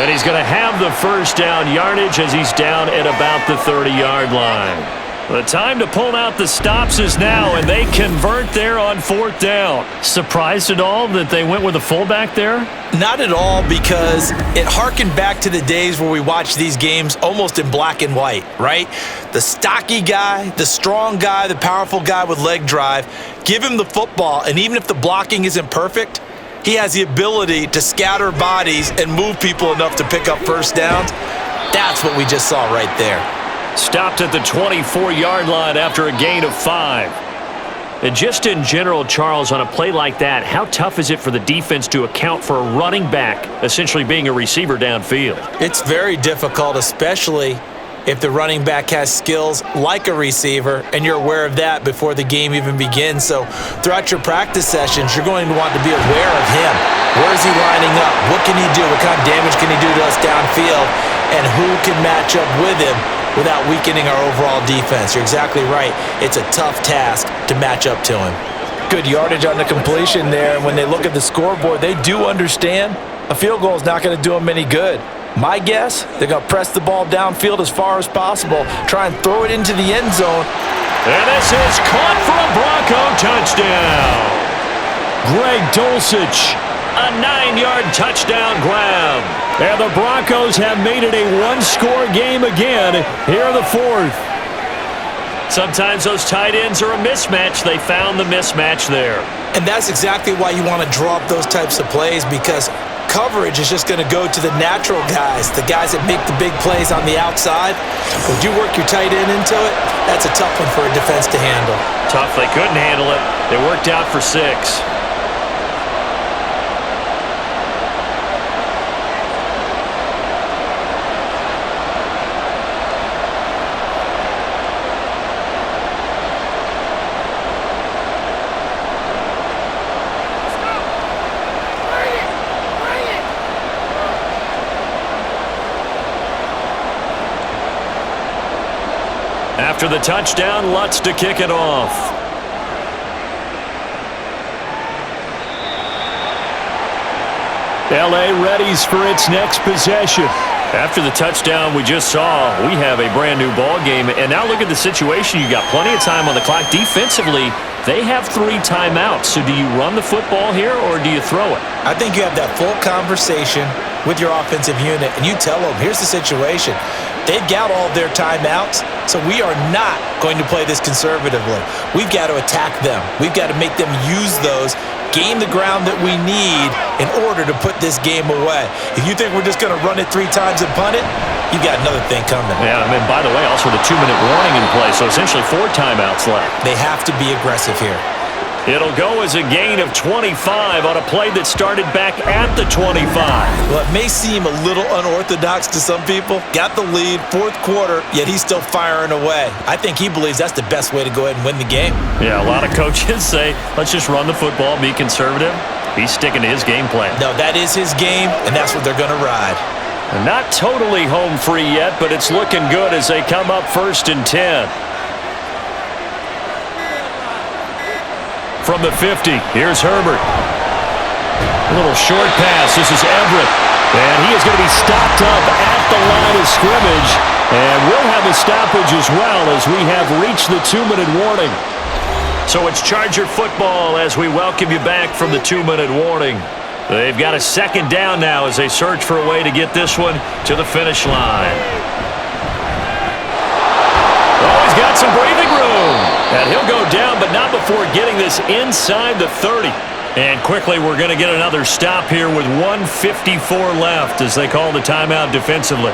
And he's going to have the 1st down yardage as he's down at about the 30-yard line. The time to pull out the stops is now, and they convert there on 4th down. Surprised at all that they went with a fullback there? Not at all, because it harkened back to the days where we watched these games almost in black and white, right? The stocky guy, the strong guy, the powerful guy with leg drive, give him the football, and even if the blocking isn't perfect, he has the ability to scatter bodies and move people enough to pick up 1st downs. That's what we just saw right there. Stopped at the 24-yard line after a gain of 5. And just in general, Charles, on a play like that, how tough is it for the defense to account for a running back essentially being a receiver downfield? It's very difficult, especially if the running back has skills like a receiver, and you're aware of that before the game even begins. So throughout your practice sessions, you're going to want to be aware of him. Where is he lining up? What can he do? What kind of damage can he do to us downfield? And who can match up with him? without weakening our overall defense. You're exactly right. It's a tough task to match up to him. Good yardage on the completion there. When they look at the scoreboard, they do understand a field goal is not going to do them any good. My guess, they're going to press the ball downfield as far as possible, try and throw it into the end zone. And this is caught for a Bronco touchdown. Greg Dulcich. A 9-yard touchdown grab. And the Broncos have made it a one-score game again here in the fourth. Sometimes those tight ends are a mismatch. They found the mismatch there. And that's exactly why you want to draw up those types of plays, because coverage is just going to go to the natural guys, the guys that make the big plays on the outside. Would you work your tight end into it? That's a tough one for a defense to handle. Tough. They couldn't handle it. It worked out for 6. After the touchdown, Lutz to kick it off. L.A. readies for its next possession. After the touchdown we just saw, we have a brand new ball game. And now look at the situation. You got plenty of time on the clock. Defensively, they have 3 timeouts. So do you run the football here or do you throw it? I think you have that full conversation with your offensive unit, and you tell them, here's the situation. They've got all their timeouts, so we are not going to play this conservatively. We've got to attack them. We've got to make them use those, gain the ground that we need in order to put this game away. If you think we're just going to run it 3 times and punt it, you've got another thing coming. Yeah, I mean, by the way, also the 2-minute warning in play, so essentially 4 timeouts left. They have to be aggressive here. It'll go as a gain of 25 on a play that started back at the 25. Well, it may seem a little unorthodox to some people. Got the lead, 4th quarter, yet he's still firing away. I think he believes that's the best way to go ahead and win the game. Yeah, a lot of coaches say, let's just run the football, be conservative. He's sticking to his game plan. No, that is his game, and that's what they're going to ride. Not totally home free yet, but it's looking good as they come up 1st and 10. From the 50, here's Herbert. A little short pass. This is Everett. And he is going to be stopped up at the line of scrimmage. And we'll have a stoppage as well as we have reached the 2-minute warning. So it's Charger football as we welcome you back from the 2-minute warning. They've got a 2nd down now as they search for a way to get this one to the finish line. Oh, he's got some breathing room. And he'll go down, but not before getting this inside the 30. And quickly, we're going to get another stop here with 1:54 left as they call the timeout defensively.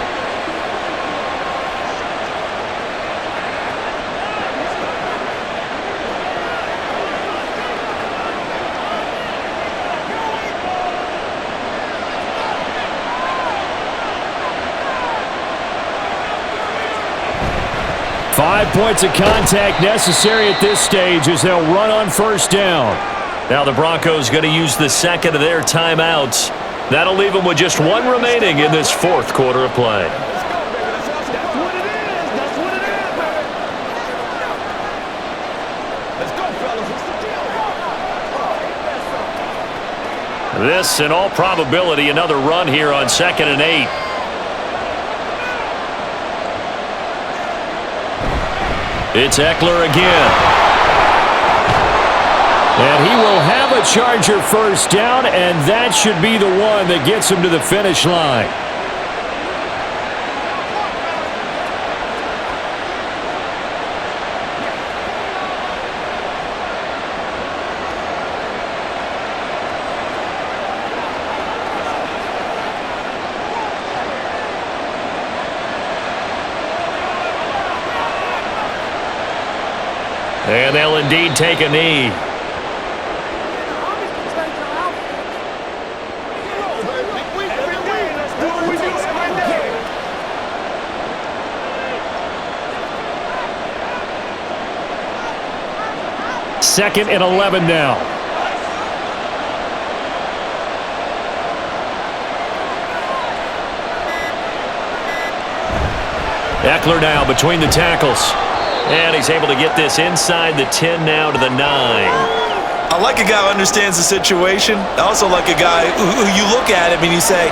Five points of contact necessary at this stage as they'll run on 1st down. Now the Broncos going to use the 2nd of their timeouts. That'll leave them with just 1 remaining in this 4th quarter of play. That's what it is. That's what it is, baby. Let's go, fellas. What's the deal? This, in all probability, another run here on 2nd and 8. It's Eckler again. And he will have a Charger 1st down, and that should be the one that gets him to the finish line. And they'll indeed take a knee. Second and 11 now. Eckler now between the tackles. And he's able to get this inside the 10 now to the 9. I like a guy who understands the situation. I also like a guy who you look at him and you say,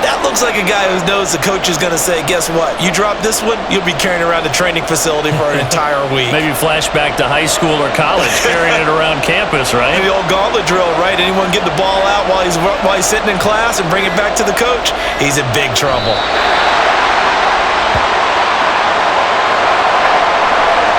that looks like a guy who knows the coach is going to say, guess what? You drop this one, you'll be carrying around the training facility for an entire week. Maybe flashback to high school or college, carrying it around campus, right? Maybe the old gauntlet drill, right? Anyone get the ball out while he's sitting in class and bring it back to the coach? He's in big trouble.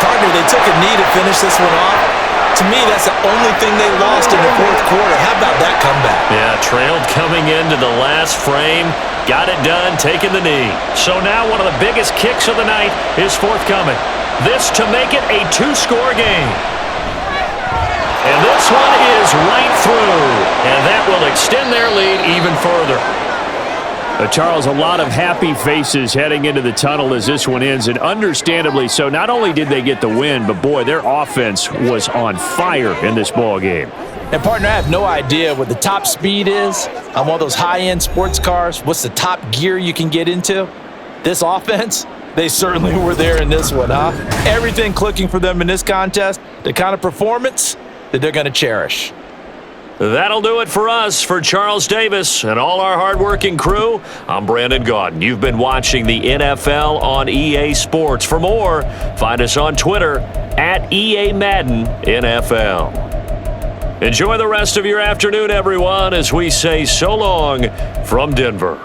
Partner, they took a knee to finish this one off. To me, that's the only thing they lost in the fourth quarter. How about that comeback? Yeah, trailed coming into the last frame. Got it done, taking the knee. So now one of the biggest kicks of the night is forthcoming. This to make it a 2-score game. And this one is right through. And that will extend their lead even further. Charles, a lot of happy faces heading into the tunnel as this one ends, and understandably so. Not only did they get the win, but boy, their offense was on fire in this ball game. And partner, I have no idea what the top speed is on one of those high-end sports cars. What's the top gear you can get into? This offense, they certainly were there in this one, huh? Everything clicking for them in this contest, the kind of performance that they're going to cherish. That'll do it for us. For Charles Davis and all our hardworking crew, I'm Brandon Gaudin. You've been watching the NFL on EA Sports. For more, find us on Twitter at EA Madden NFL. Enjoy the rest of your afternoon, everyone, as we say so long from Denver.